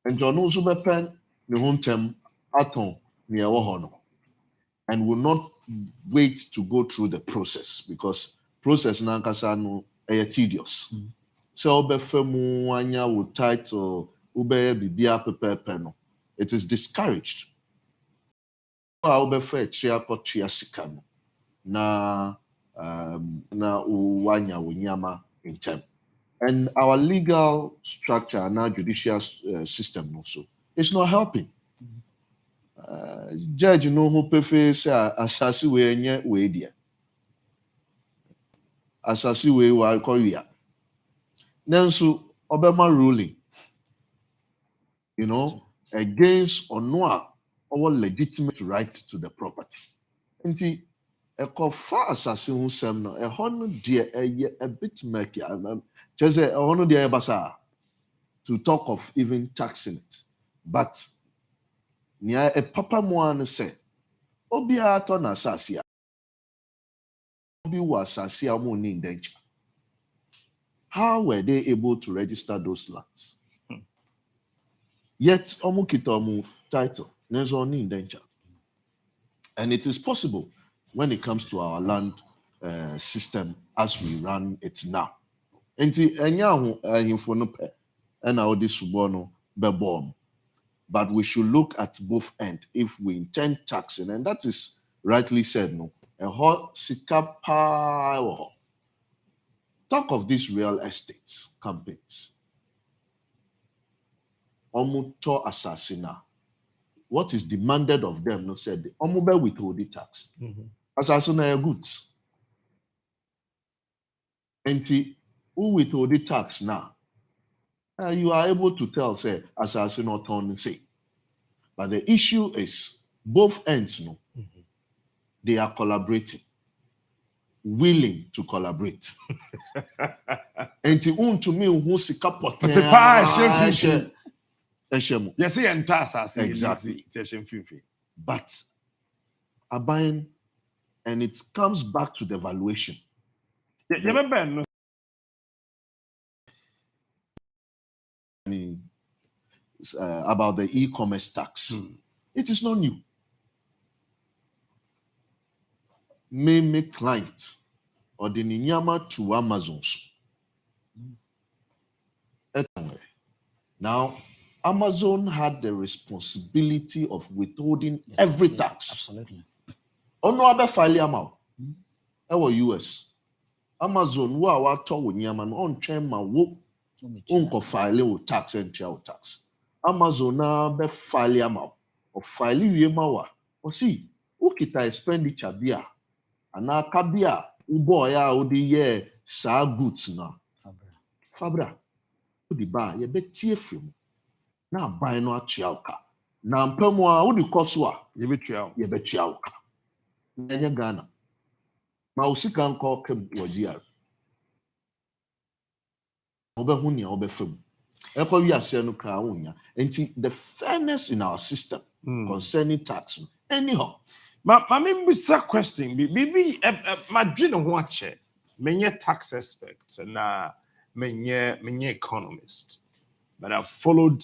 Enjo no so bepen ne ho ntem aton ne ewo ho no. And will not wait to go through the process because process na nkasa no tedious. So obefemu anya wo title ube bibia pepepe no. It is discouraged. Obefa eche akotua sika no. Na uwanya unyama in time. And our legal structure and our judicial system also, it's not helping. Judge no who prefer say asasi we nye we dia. Asasi we wa koya. Nanso obema ruling, against or no our legitimate right to the property. Nti far assassin who sem no dear a bit murky. Just a dear basa to talk of even taxing it. But near a papa moan say, Obia ton assassia. Obi was assassia money in danger. How were they able to register those lands? Yet omukitomu title, nezo only in danger. And it is possible when it comes to our land system as we run it now. But we should look at both ends if we intend taxing, and that is rightly said, no. Talk of these real estate companies. Omuto assassina. What is demanded of them, no said, omube withhold the tax. Assassina goods. And who withhold the tax now? You are able to tell, say, assassin or turn say. But the issue is both ends, they are collaborating, willing to collaborate. And to me, who see kapot. Yes, exactly. But Aban, and it comes back to the valuation. About the e-commerce tax. It is not new. Me client or the Ninyama to Amazon's. Now, Amazon had the responsibility of withholding every tax. Absolutely. On no other file amount. Our US. Amazon, wa wa to Ninyama on chain ma wo unko file tax and child tax. Amazon na be file amount or file yemawa. Or see, ukita expenditure bia. Ana kabia ubo ya odi ye sa goods na. Fabra. Udi ba ye be tie film. Na buy no atua uka. Na mpemu a udi koso a ye be tua uka. Enye Ghana. Ma usika nko kem wajiar. Obe huni ya obe fem. Eko wi ase no ka wonya. Enti the fairness in our system concerning tax. Anyhow, ma me bisa question bibi madwene ho ache menye tax expert na menye economist, but I've followed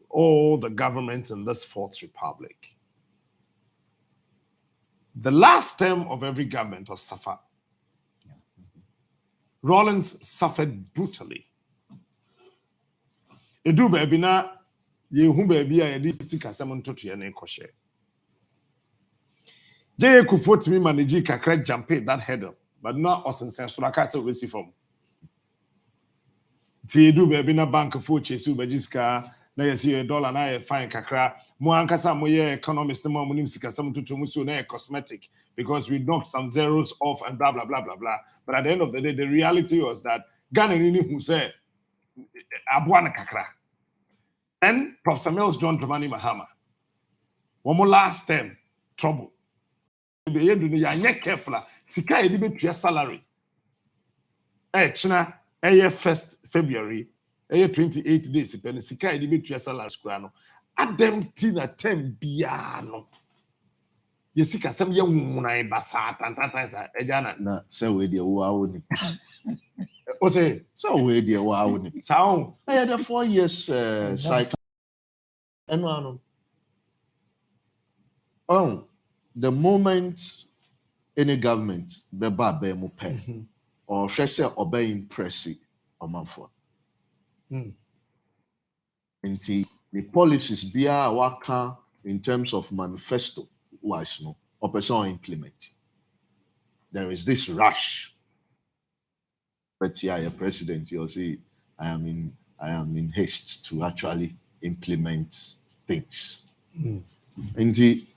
all the governments in this Fourth Republic. The last term of every government was suffer. Rawlings suffered brutally. Edu baby na yehu baby a yedi sika sem ntoto ye na ekoshe. Jay Kufo to me manage kakra jump that hurdle, but not us in sense so I can't say we see from. Edu baby na bank for chase u bajiska na yesi $1 na fine kakra. Mo ankasa mo ye economist mo munim sika sem ntoto mu so na cosmetic because we knocked some zeros off and blah blah blah blah blah. But at the end of the day, the reality was that Ghana ni who said Abuana kakra. Then Professor Mills John Dramani Mahama. One more last term, trouble. You careful. Sika edi betua salary. China 1st February, 28 days. Pen sika edi betua salary skura no. Adam tina 10 bia no. Ye sika sem ye nwunan basa tantanta ejana. na say we dey wo awoni. O say So we dey wo awoni. sound. I had a 4 years cycle. And the moment any government be ba be mo pen or say obey impress or manfo. Nti the policies bia waka in terms of manifesto wise no or person implement. There is this rush. But yeah, president, you'll see I am in haste to actually implement things. Nti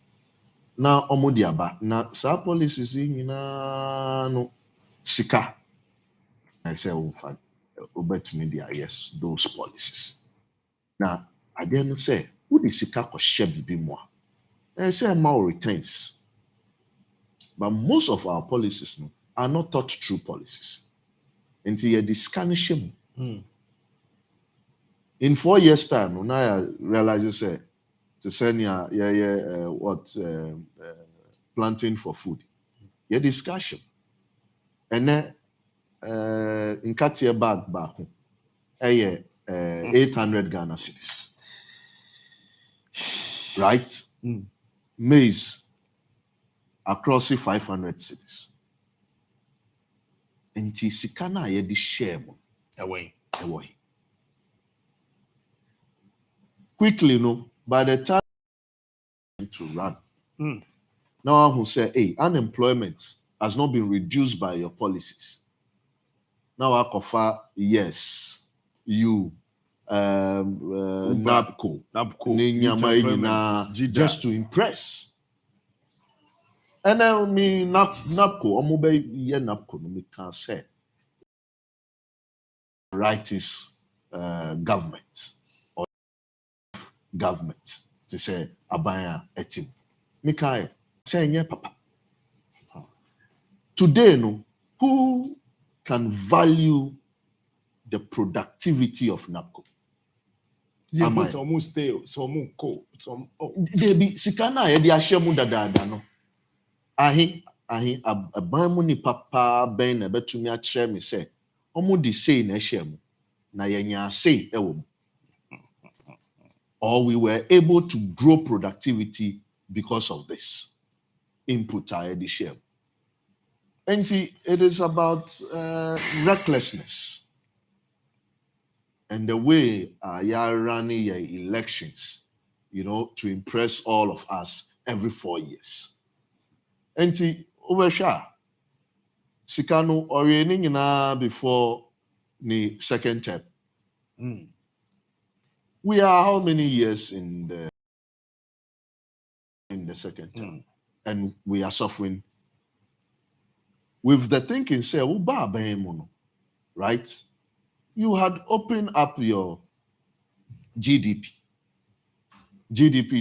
na omodiaba na sa policies nyina no sika. I say obetumi dia yes those policies. Now I then say who the sika ko share bibi mo. I say more returns. But most of our policies no are not thought through policies. Until you discard them. In 4 years' time, now I realize to send planting for food. You discussion. And then in Katia bag back, 800 Ghana cedis. Right? Maize across 500 cities. Nti sika na ye di share mo Away. Quickly, no, by the time to run. Now who say, hey, unemployment has not been reduced by your policies. Now I offer yes, you NABCO, just to impress. And then me NABCO, omobe ye NABCO no me can say right is government or government. to say abaya etim. Mikael, say nye papa. Today, no, who can value the productivity of NAPCO? Yeah, but some stay, some co, some. They be sikana ye di ashemu dada no. Ahi aban mu ni papa ben na betumi a kire me say omo di say na ashemu na yenya say ewo mu. Or we were able to grow productivity because of this input I had share. And see, it is about recklessness and the way you are running your elections, to impress all of us every 4 years. And see, Oversha, Sikano orienting na before the second term. We are how many years in the second term? And we are suffering with the thinking, say, right? You had opened up your GDP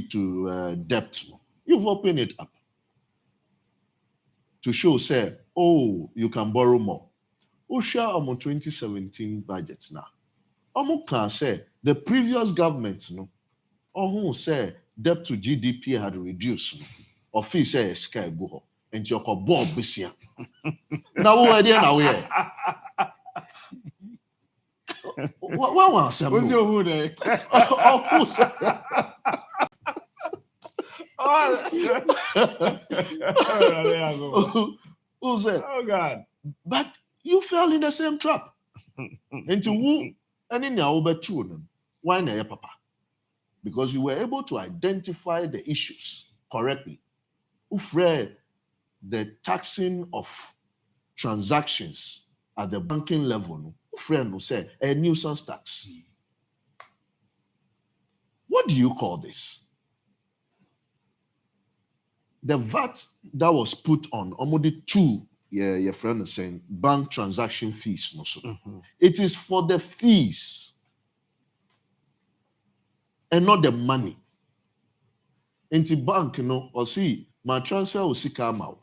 to debt. You've opened it up to show, say, you can borrow more. Share on 2017 budget now. Can say the previous government, who say debt to GDP had reduced. Office say sky go and you call Bob Bissia. Now we are what was What's your hood? Who said? Oh God! But you fell in the same trap. Into who and in your overtune. Why not, Papa? Because you were able to identify the issues correctly. Ufre, the taxing of transactions at the banking level, Ufre no say a nuisance tax. What do you call this? The VAT that was put on almost two, your friend is saying, bank transaction fees. No, so. It is for the fees and not the money. Into bank, or see, my transfer will see come out.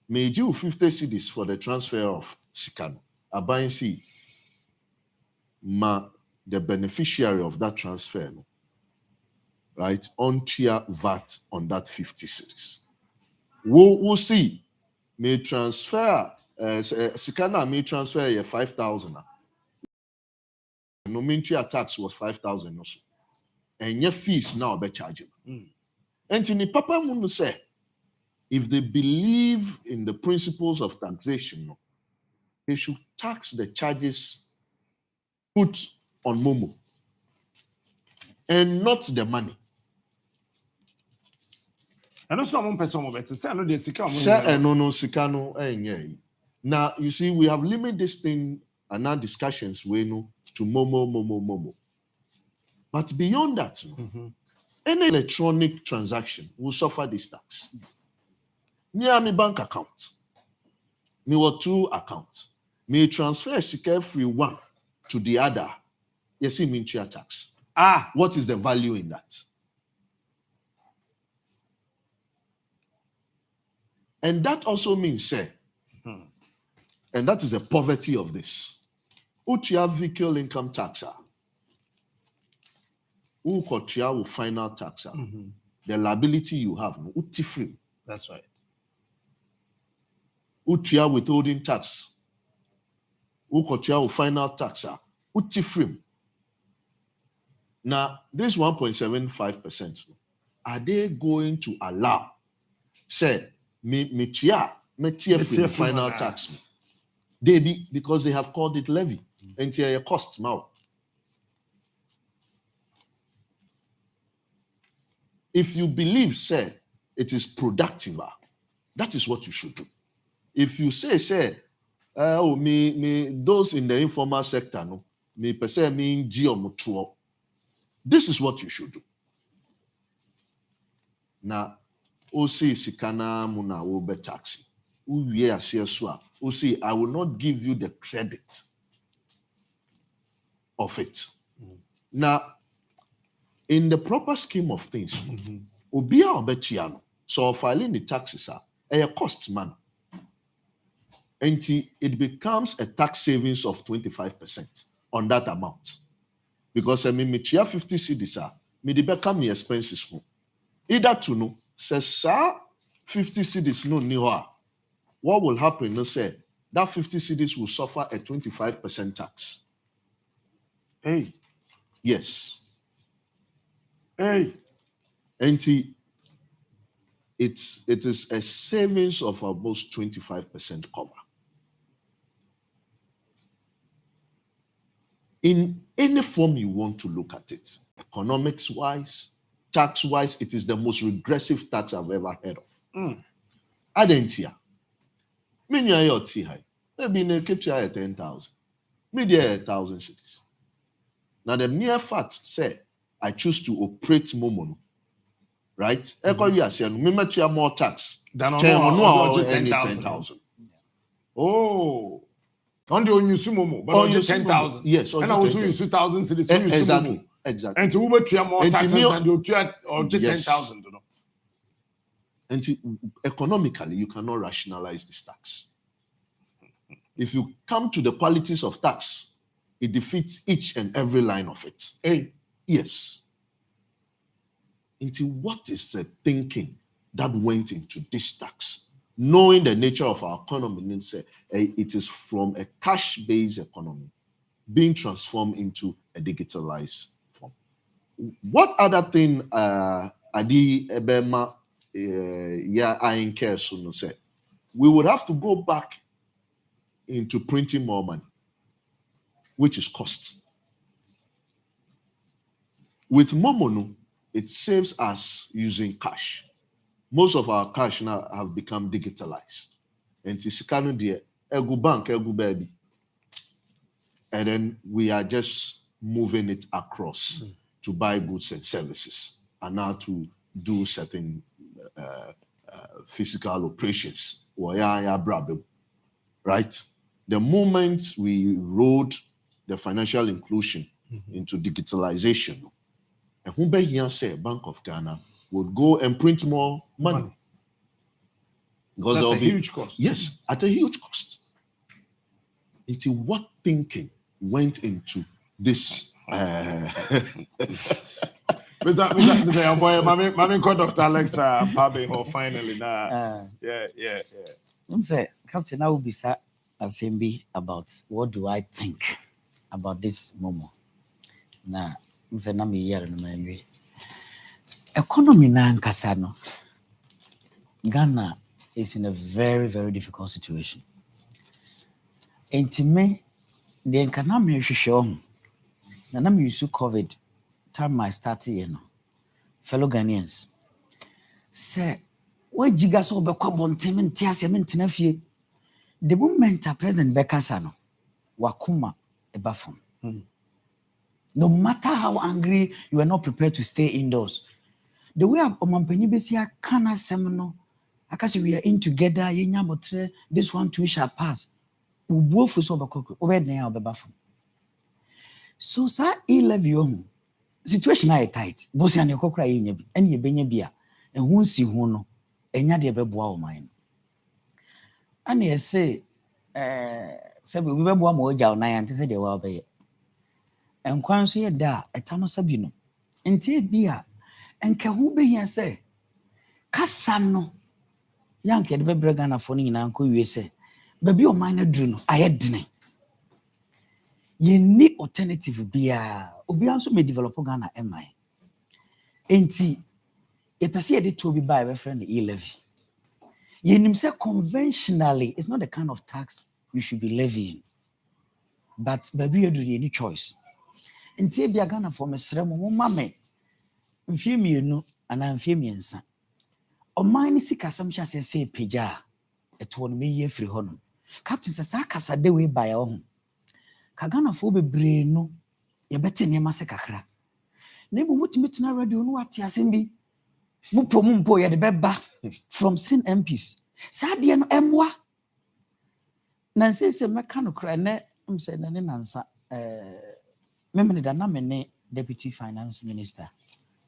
May you 50 cedis for the transfer of Sikano. I buy and see the beneficiary of that transfer, right? On tier VAT on that 50 cedis. We'll see. May transfer Sikana may transfer 5,000. No mean tax was 5,000 also. And your fees now be charging. And in the Papa Munu say, if they believe in the principles of taxation, they should tax the charges put on MOMO and not the money. And also, one person over to say, no, the Sikano. Now, you see, we have limited this thing and our discussions to MOMO. But beyond that, any electronic transaction will suffer this tax. Near my bank account, me or two accounts, me transfer sika free one to the other. You see, mean tax. What is the value in that? And that also means, say, and that is the poverty of this. Utia vehicle income taxa. Ukotia will final taxa. The liability you have, uti free. That's right. Utia withholding tax. Ukotia will final taxa. Uti free. Now, this 1.75%, are they going to allow, say, me final tax? They be, because they have called it levy, and a cost now. If you believe, say, it is productive, that is what you should do. If you say, those in the informal sector, no, me per se mean geometro. This is what you should do. Now, Osi Sikana Muna will be taxi. Osi, I will not give you the credit of it. Now, in the proper scheme of things, obia obetia no, so filing the taxes are a cost man. And it becomes a tax savings of 25% on that amount. Because I mean, me 50 cedis, me the become me expenses. Either to know, says, sir, 50 cedis no niwa. What will happen? No, say that 50 cedis will suffer a 25% tax. Hey. Yes. Hey. And it is a savings of almost 25% cover. In any form you want to look at it, economics-wise, tax-wise, it is the most regressive tax I've ever heard of. Adentia. Many are your high. Maybe in a capture at 10,000. Maybe 1,000 cities. Now the mere fact say I choose to operate MOMO, right? You are saying me much more tax than on 10,000. Oh. On the use MOMO, but on 10,000. Yes, and I also use 2,000 cities. Exactly. And to Uber more taxes than you or 10,000. And economically, you cannot rationalize this tax. If you come to the qualities of tax, it defeats each and every line of it. Hey. Yes. Into what is the thinking that went into this tax? Knowing the nature of our economy, it is from a cash-based economy being transformed into a digitalized form. What other thing Adi Ebema I care soon say? We would have to go back into printing more money, which is cost. With MOMO, it saves us using cash. Most of our cash now have become digitalized. And Tisikano dear, egu bank, egu baby. And then we are just moving it across to buy goods and services and now to do certain physical operations. Right? The moment we rolled the financial inclusion into digitalization, and who be here say Bank of Ghana would go and print more money. Because that's a huge cost. Yes, at a huge cost. Into what thinking went into this? Mr. Your boy, Mami called Dr. Alexa Pabe finally. Yeah. I'm saying, Captain, I will be assembly about what do I think about this MOMO. Now, I'm saying, I'm here in my economy na nkasano. Ghana is in a very, very difficult situation. And to me, the economy is shown. And I'm used to COVID time I started, fellow Ghanaians. Say, what jiga so be kwabon temen tiase mentena fie. The moment President Bekasano wakuma ebafom. No matter how angry, you are not prepared to stay indoors. The way Omampenyi Besia kana semino, akasi we are in together, yenya botre, this one too shall pass. Ubuofu so bakoko, obedenya obebafom. So sa E-levy situation na tight. Bosi ane kokra yenya bi, ene yebenya bia, and hu nsi hu no, enya de beboa o man. Ane yese sabi we beboa ma oja na yante se de wa obeye. Enkwan so ye da etano sabi no. Enti bia enke hu behia se kasa no yanke de bebre Ghana fo no nyina nko wie se baby o man na duru no ayedene. Ye ni alternative bia obi anso me develop Ghana MI. Enti e pese ye de to bi buy be friend E-levy. Ye nim say conventionally it's not the kind of tax you should be levying. But baby you do any choice. Enti bia Ghana for mesrem mo mame mfie mienu ana mfie miensa. Oman ni sikasam hya se peja eto no meye free hono. Captain say sa kasa de we buy ho. Ka Ghana fo bebre no ye bete niam se kakra. Na mu mutimi tena radio no ate asem bi. Mumpo ye de beba from sin MPs. Sa de no emwa. Na se meka no kra na ne nansa memene da na me ne deputy finance minister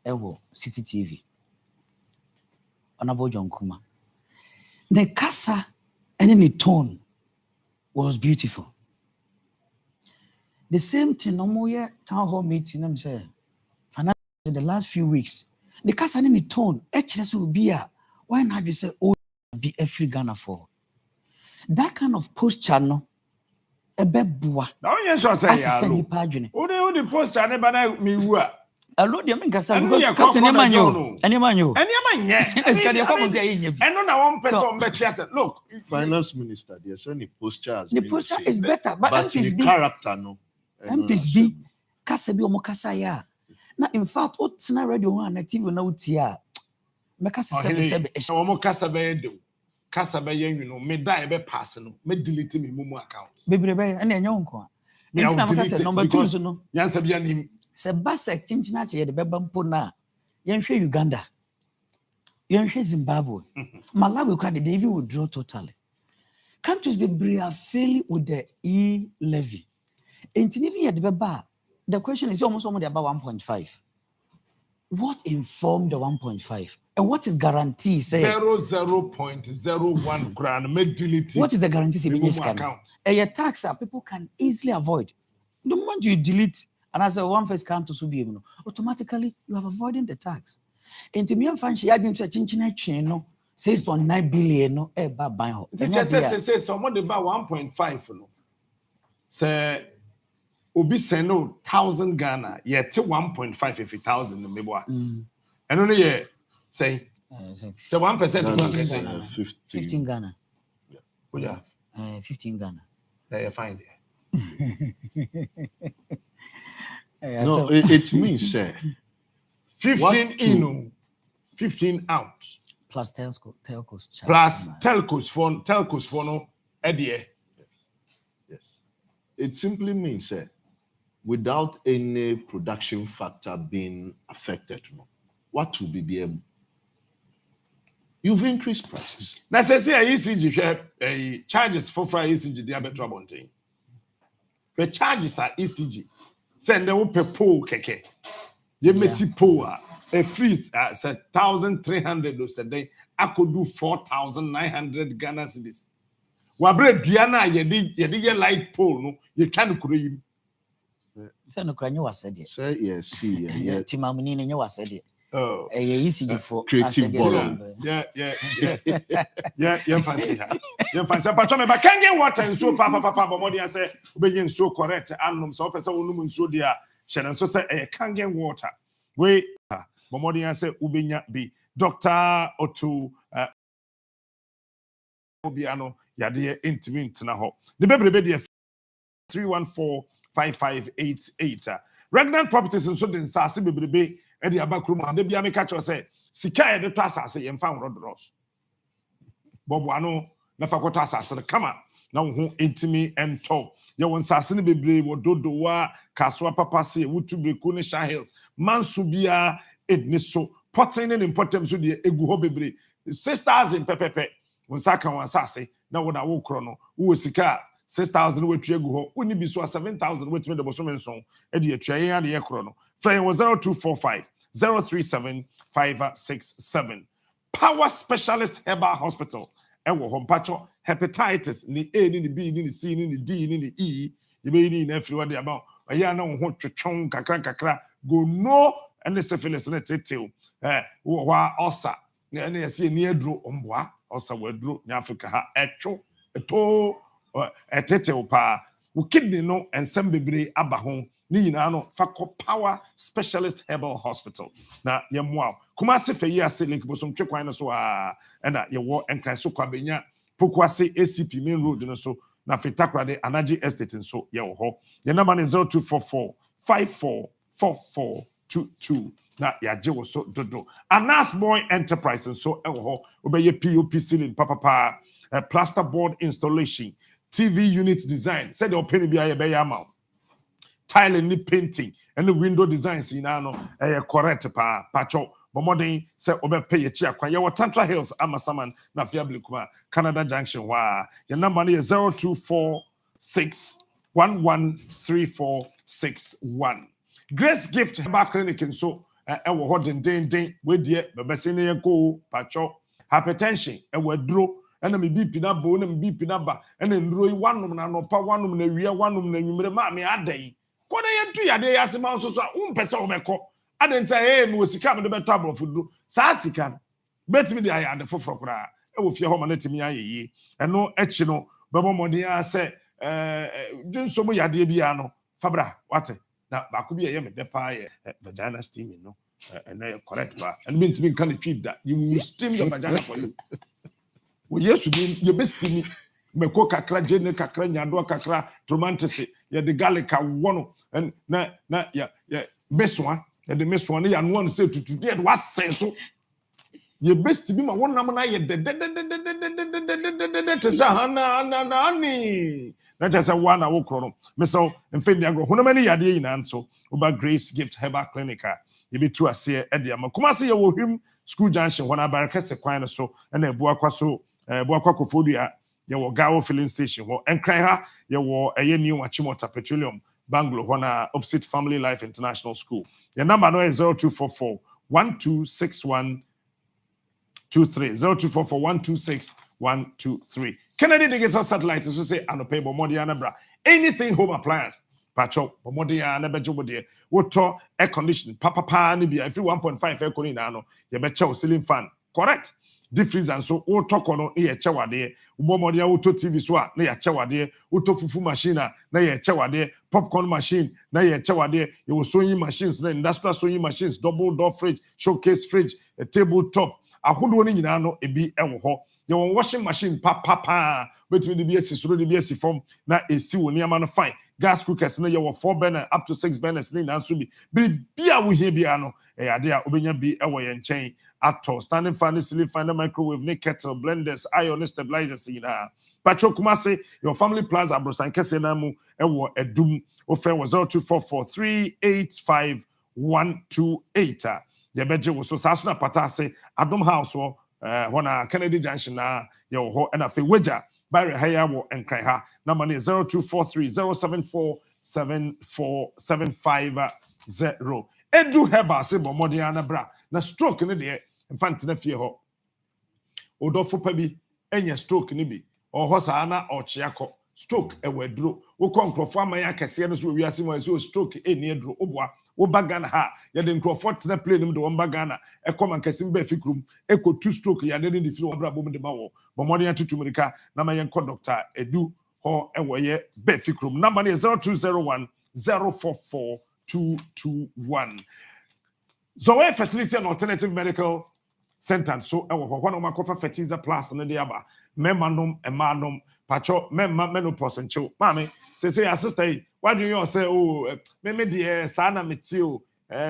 ewo City TV. Honorable John Kuma. The kasa and the tone was beautiful. The same thing, no more town hall meeting, I'm saying, in the last few weeks, the kasa and the tone, HS will be a, why not you say, oh, be every Ghana for? That kind of posture, no, a bebua. Now, yes, I say, I the post channel, but I me were. I wrote the American And Captain Emmanuel. And Emmanuel. And on one person, but yes, look, finance minister, there's any posture. The posture is better, but MPs B character, no. MPs B, Kasabi Omokasaya. Now, in fact, what's not radio one TV now? Tia, Macasa Omokasabe, Kasabe, you know, may die by passing, may delete me MOMO account. Baby, and then your uncle. Number two, no. Yansabian. Sebasa Chinchinachi, the Bebampo na. Yanshe Uganda. Yanshe Zimbabwe. Malawi can the even withdraw totally. Countries be failing with the E-levy. And even at the Beba, the question is almost about 1.5. What informed the 1.5? And what is guarantee? Say 0.01 grand delete. What is the guarantee in this account? A tax people can easily avoid. The moment you delete, and as a one face come to Subi, automatically you have avoided the tax. And to me, I'm fine. She had been searching 6.9 billion. No, buy. Say someone about 1.5. No, say Obi say no 1,000 Ghana. Yeah, to 1.5 if 1,000 maybe. And only yeah, say 1%. 15 Ghana. Oh yeah, 15 Ghana. There you find it. No, it means, sir. 15 in, 15 out. Plus telcos. Plus telcos for no idea. Yes. It simply means, sir, without any production factor being affected, what will be BM? You've increased prices. Now, say ECG charges for ECG diabetes trouble. The charges are ECG. Send them up a pole keke. You may see pole a freeze at 1,300 a day. I could do 4,900 Ghana cedis. Wabre Diana, you did light pole, no, you can't cream. Send a crane was said it. Say yes, see, yeah. Timamini and you was said it. Oh, ECG for creative ball. Yeah, fancy her. You fancy, but can't get water and so papa, but more than say, being so correct, and so person so dear, Shannon so say, can't get water. Wait, but more than say, Ubinya be Dr. Otu Obiano, Yadia intimate na ho. The baby 314-5588. Regnant properties and so then Sassi baby. Edi abakrum de bia me catch say sika e de to asase ye mfa rodros bobo ano na fa kwoto asase kama na wo ho intimi ento ye won sase ne bebre wo dodowa kasoa papa se wutu breku ne sha hills manso bia edni so potin ne important so de egu ho bebre 6,000 pepepe won saka won asase na wo na wo kro no wo sika 6,000 wetu egu ho oni bi so 7,000 wetu me de boso menson e de atua yen ade ye kro no frame was 0245-037-567. Power Specialist Herbal Hospital. Ewo hompacho hepatitis ni A ni B ni C ni D ni E. You be ni everyone dey about. Aya na ho twetwon kakra go no and the syphilis na tetew. Wa osa. Na yesi ni aduro omboa. Osa waduro ni Africa ha etwo eto etetew pa. Wo kidney no ensem bebre aba ho. No Power Specialist Herbal Hospital. Now, wow. Kumasi fe year se link bosom twe kwan so and ye wo enkran so kwabenya Pokwase ACP main road no so na Fitakrade Anaji Estate so ye wo ho. Your number is 0244-544422. Na ya je wo so dodo. Anas Boy Enterprise so e wo ho obeye POP ceiling papa plaster board installation, TV unit design. Said the open be ya be ya ma. Tile and painting and the window designs in correct pa pacho modern say obe pay chia kwa your Tantra Hills Amasaman na Fiabli Kuma Canada Junction wa your number is 0246113461. Grace Gift Herbal Clinic and so ɛwɔ hɔ dendenden wedie bɛbɛsɛ ne yɛkɔ patwɔ hypertension ɛwɔ aduro ɛna me BP na bo na me BP na ba ɛna nduro yi wanom na nopa wanom na wie wanom na nwumere ma me adai kɔda yɛntu yade yɛase ma nso so a wompɛsɛ wobɛkɔ adenta me osika me de bɛtɔ abrɔfo duro saa sika no betimi de ayɛ ade foforɔ koraa ɛwɔ fie hɔ ma na timi ayɛ yie ɛno akyi no bɛbɔ mmɔden a sɛ dwonso mu yadeɛ biara no fabra wate na baako bi ɛyɛ me dɛ paa yɛ vagina steaming no and correct ba and mean to be kind of cheap that you will steam your vagina for you. Well, yes, you best steam me ko kakra jene kakra nyado kakra tromantese ya de garlic one and na ya meswa ya de meswa na ya no one say to dey was say so you best be ma one na ye de say na ani na just say one wo kro no me so mfendi agro hono mani yade yina nso oba Grace Gift Herbal Clinic yebi tu ase e de ama kuma se ye wo hwim school junction wana baraka se kwan no so na ebu akwa so ebu akwa kofodua ye wo Gawo filling station wo enkran ha ye wo eye new Achimota Petroleum Banglo wana opposite Family Life International School your number no is 0244 1261 23 0244 126 123 Kennedy Digital Satellite so say anopebo modiana bra anything home appliance pacho bomodia na bejo bodie woto air conditioning papa ni bia every 1.5 air conditioning na no ye beche ceiling fan correct deep freezer so woto kono na ye chewade bomodia woto TV so a na ye chewade woto fufu machine na ye chewade popcorn machine na ye chewade ye wo sewing machines na industrial sewing machines double door fridge showcase fridge a tabletop ahodo ni nyina no ebi ewo ho ye won washing machine papa between the BS so the BS form na esi woni ama no fine gas cookers na ye wo 4 burner up to 6 burners ni na so bi bia wo hie bia no e ade a obenya bi ewo ye nchen ato standing fan ceiling fan microwave ni kettle blenders iron stabilizers na pacho kumase your family plaza brosan kese na mu ewo edum ofe wo 0244385128 ye beje wo so saso na patase adom house wo wana Kennedy Junction na ye ho na fe wager Barry haya wo enkran ha number 024307474750 edu heba se bomodi ana bra na stroke ne de infant na fie ho odofo pa bi enya stroke ne bi oho sa na ochiako stroke ewaduro wo konkrofo aman akese no so wiase mo so stroke eni eduro obua wo bagana ha ya de nkrofo tena plane mu de won bagana ekoma nkasi mba fikrum eko two stroke ya de ni firi won bra bom de ma wo bomodi atutumrika na ma yen ko doctor edu ho ewoye be fikrum number is 0201 044 221 Zoe Fertility and Alternative Medical Center so ewo ho na makofa fertilizer plus ne de aba memanom emanom pacho memma menopause nchew mami say your sister why do you say oh me de sa na metio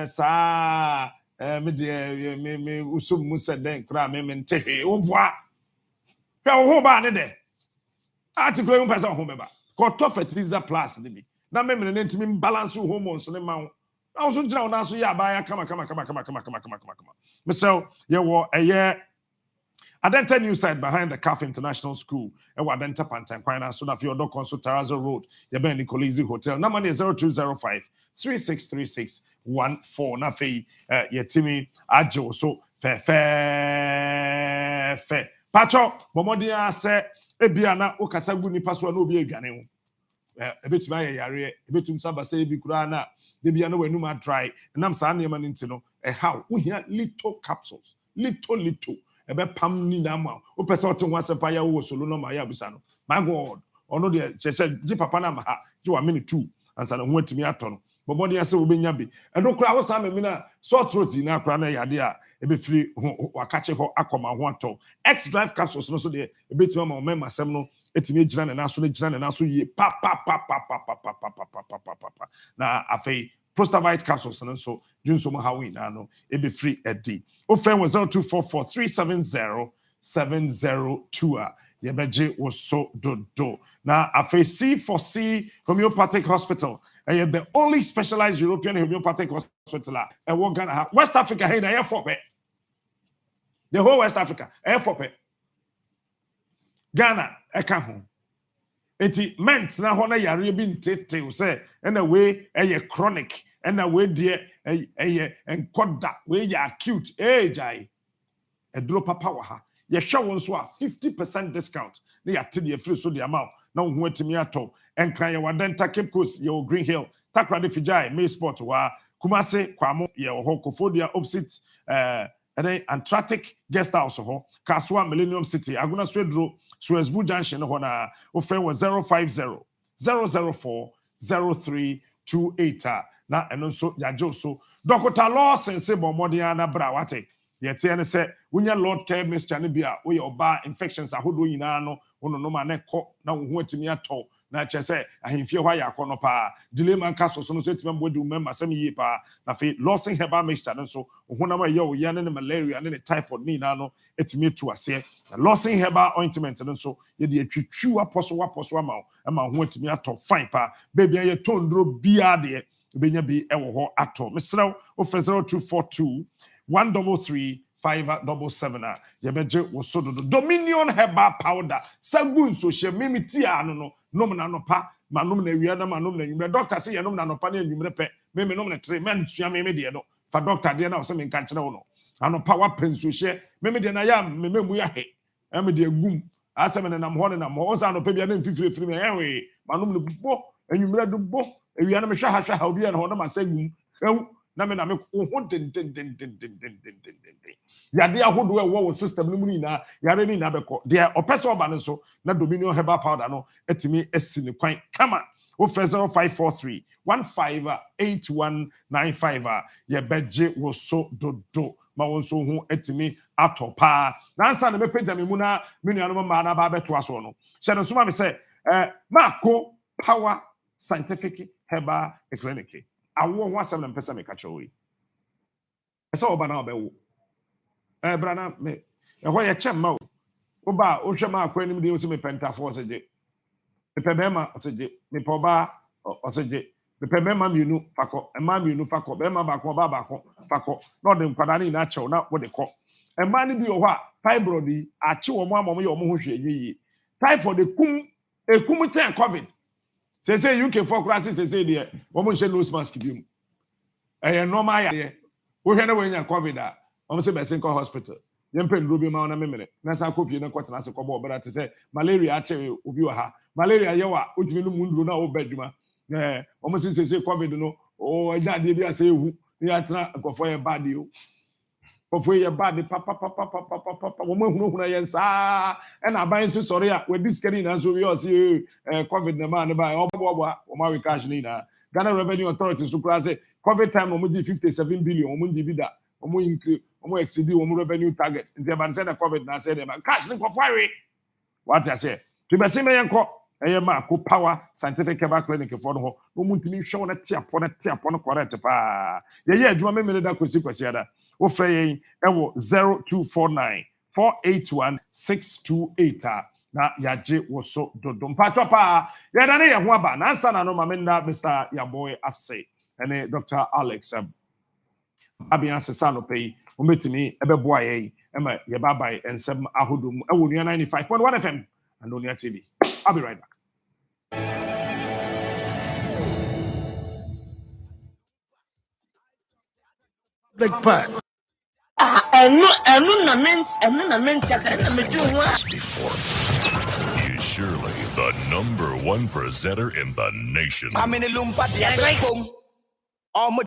sa me de me usum musa den kra me ntehe obua hwe ho ba ne de article you person ho beba ko fertilizer plus ne bi na me ne ntimi balance hormones ne ma na so gira na so ya ba ya kama so ye wo eye Adenta new side behind the CAF International School. Ewa Adenta Pantan Quina so na Fiodo Consul Tarazo Road. Yebe Nicolizi Hotel. Number 0205 363614. Na fe yetimi ajo so fe. Pacho bomodi ase ebia na okasa gu nipa so na obi adwane ho. Ebetuma ye yare ebetum saba se ebi kura na de bia na wanu ma dry. Nam sa na yema nti no how wo hia little capsules. Little ebe pam ni na ma o pese otin wasepa ya wo solo no ma ya busa no my god ono de chese ji papa na ma ha ji wa mini 2 ansa na ho atimi ato no bobodi ase wo benya bi edo kura wo sa me na sore throat na kura na yade a ebe firi wakache ho akoma ho ato X drive capsules no so de ebe tima ma mema sem no etimi ejira na so ye pa na afei Prostavite capsules and so Junso Mahawi Nano, Ebe free Eddie. Ofen was 0244-370-702. Yebeje was so do. Now, a C for C Homeopathic Hospital. And you're the only specialized European homeopathic hospital. And we're gonna have West Africa, hey, air for pet. The whole West Africa, air for pet. Ghana, Ekahon. Eti ment na hona yare bi ntete say na we chronic ɛna we deɛ ɛyɛ nkɔda we yɛ acute jai ɛduro papa wɔ ha yɛhwɛ wɔn so a 50% discount ne yɛate deɛ free so deɛ ama na wo ho atumi atɔ ɛnkran yɛ wadenta Cape Coast yɛ Green Hill Takrade Fijai May Sport wa Kumase Kwamo yɛ wɔ Kofodia opposite Antratic Guest House ho Kaswa Millennium City Aguna Swedro Suezbu Junction ho na wo frɛ wɔ 050 004 0328 na ɛno nso yagye so Dr. Lawson se bomodiana na bra wate yɛte ne sɛ wonya Lord care mixture ne bia wo yɛ oba infections ahodo nyinaa no wono no ma ne kɔ na wo ho atumi atɔ na kyɛ sɛ ahemfie hɔ ayɛ akɔ no paa delay man ka so no so atumi mbɔ de wo memma sɛm yie paa na fe Lawson herbal mixture no so wo ho na ma yɛ wo yɛ ne malaria ne typhoid ne nyinaa no atumi atu aseɛ na Lawson herbal ointment no so yɛ de atwitwiw apɔso ama ho atumi atɔ fine paa baby yɛ tondro bia de benya bi ɛwɔ hɔ atɔ mesrɛw wo fɛ 0242 133 577 yɛbɛgye wo so dodo Dominion herbal powder sagun so hye mimiti ano no nom na nopa ma nom na wia na ma nom na nwumre doctor say nom na nopa na nwumre pɛ me nom na tre men tua me de no fa doctor de na wo se me nka kyerɛ wo no anopa wa penso hye me de na ya me mu ya he me de agum asɛm ne nam hɔ ne nam hɔ sa anopa bia na mfifiri me ɛwe ma nom ne bo nwumre do bo wia na me hwa ha obi na hɔ na ma sagum na me ho den yade ahodo ɛwɔ wo system no mu nyinaa yare ni na bɛkɔ de opɛsɛ oba no so na Dominion herbal powder no etimi esi ne kwan kama wo fɛ 0543 158195 ye bɛgye wo so dodo ma wo so ho etimi atɔ paa na ansa na mepɛgya me mu na me nuanom ma na ba bɛto aso no hyɛ no so ma me sɛ Mako Power Scientific Herbal Clinic awo ho asɛm na mpɛsɛ me ka kyerɛ wo yi ɛsɛ oba na obɛwo brana me ɛhɔ yɛ kyɛm ma wo ba wo hwɛ ma akwa nim de wo se me pentafo ɔsɛgye me pɛbɛma ɔsɛgye me pɔba ɔsɛgye me pɛbɛma mienu fakɔ ɛma mienu fakɔ bɛma baako ɔba baako fakɔ na ɔde nkwada ne nyinaa kyɛw na wo de kɔ ɛma ne bi wɔ hɔ a fibroid yi akye wɔ mo amɔ mo yɛ wɔ mo ho hwɛ yie typhoid ekum kyɛn covid sese UK for crisis sese deɛ wɔ mo nhyɛ nose mask bi mu ɛyɛ normal yɛ wo hwɛ na wo nya covid a I'm say best in hospital. Yempen ruby ma na memere. Na sa kofi na kwatena se kobo obera te say malaria ache obi wa ha. Malaria yewa otumi no munduro na obadwuma. Omo say covid no o agya de bi ase ehu. Ni atena nkofo ye bad yo. Nkofo ye bad papa. Omo hunu ye sa. E na ban so sori a we diskari na so we o say covid na ma ne ba obo omo we cash ni na. Ghana Revenue Authority so kura say covid time omo di 57 billion omo di bi da. Omo increase omo exceed omo revenue target nti e ban say na covid na say dem cash ni kwafare what I say to be say me yenko eye Mako Power Scientific Herbal Clinic for no ho omo ntimi hwe na tiapo no correct pa ye adwuma me me da kwasi ada wo frɛ yen ewo 0249 481 628 na yaje wo so dodo mpacho pa ye da ne ye ho aba na ansa na no ma me nda Mr. Yaboy ase ene Dr. Alex abian sesa no pay umetimi ebeboa ye ema ye babai ensem ahodo mu ewo 95.1 FM and Onia TV. I'll be right back. Big parts. Is surely the #1 presenter in the nation. I'm in a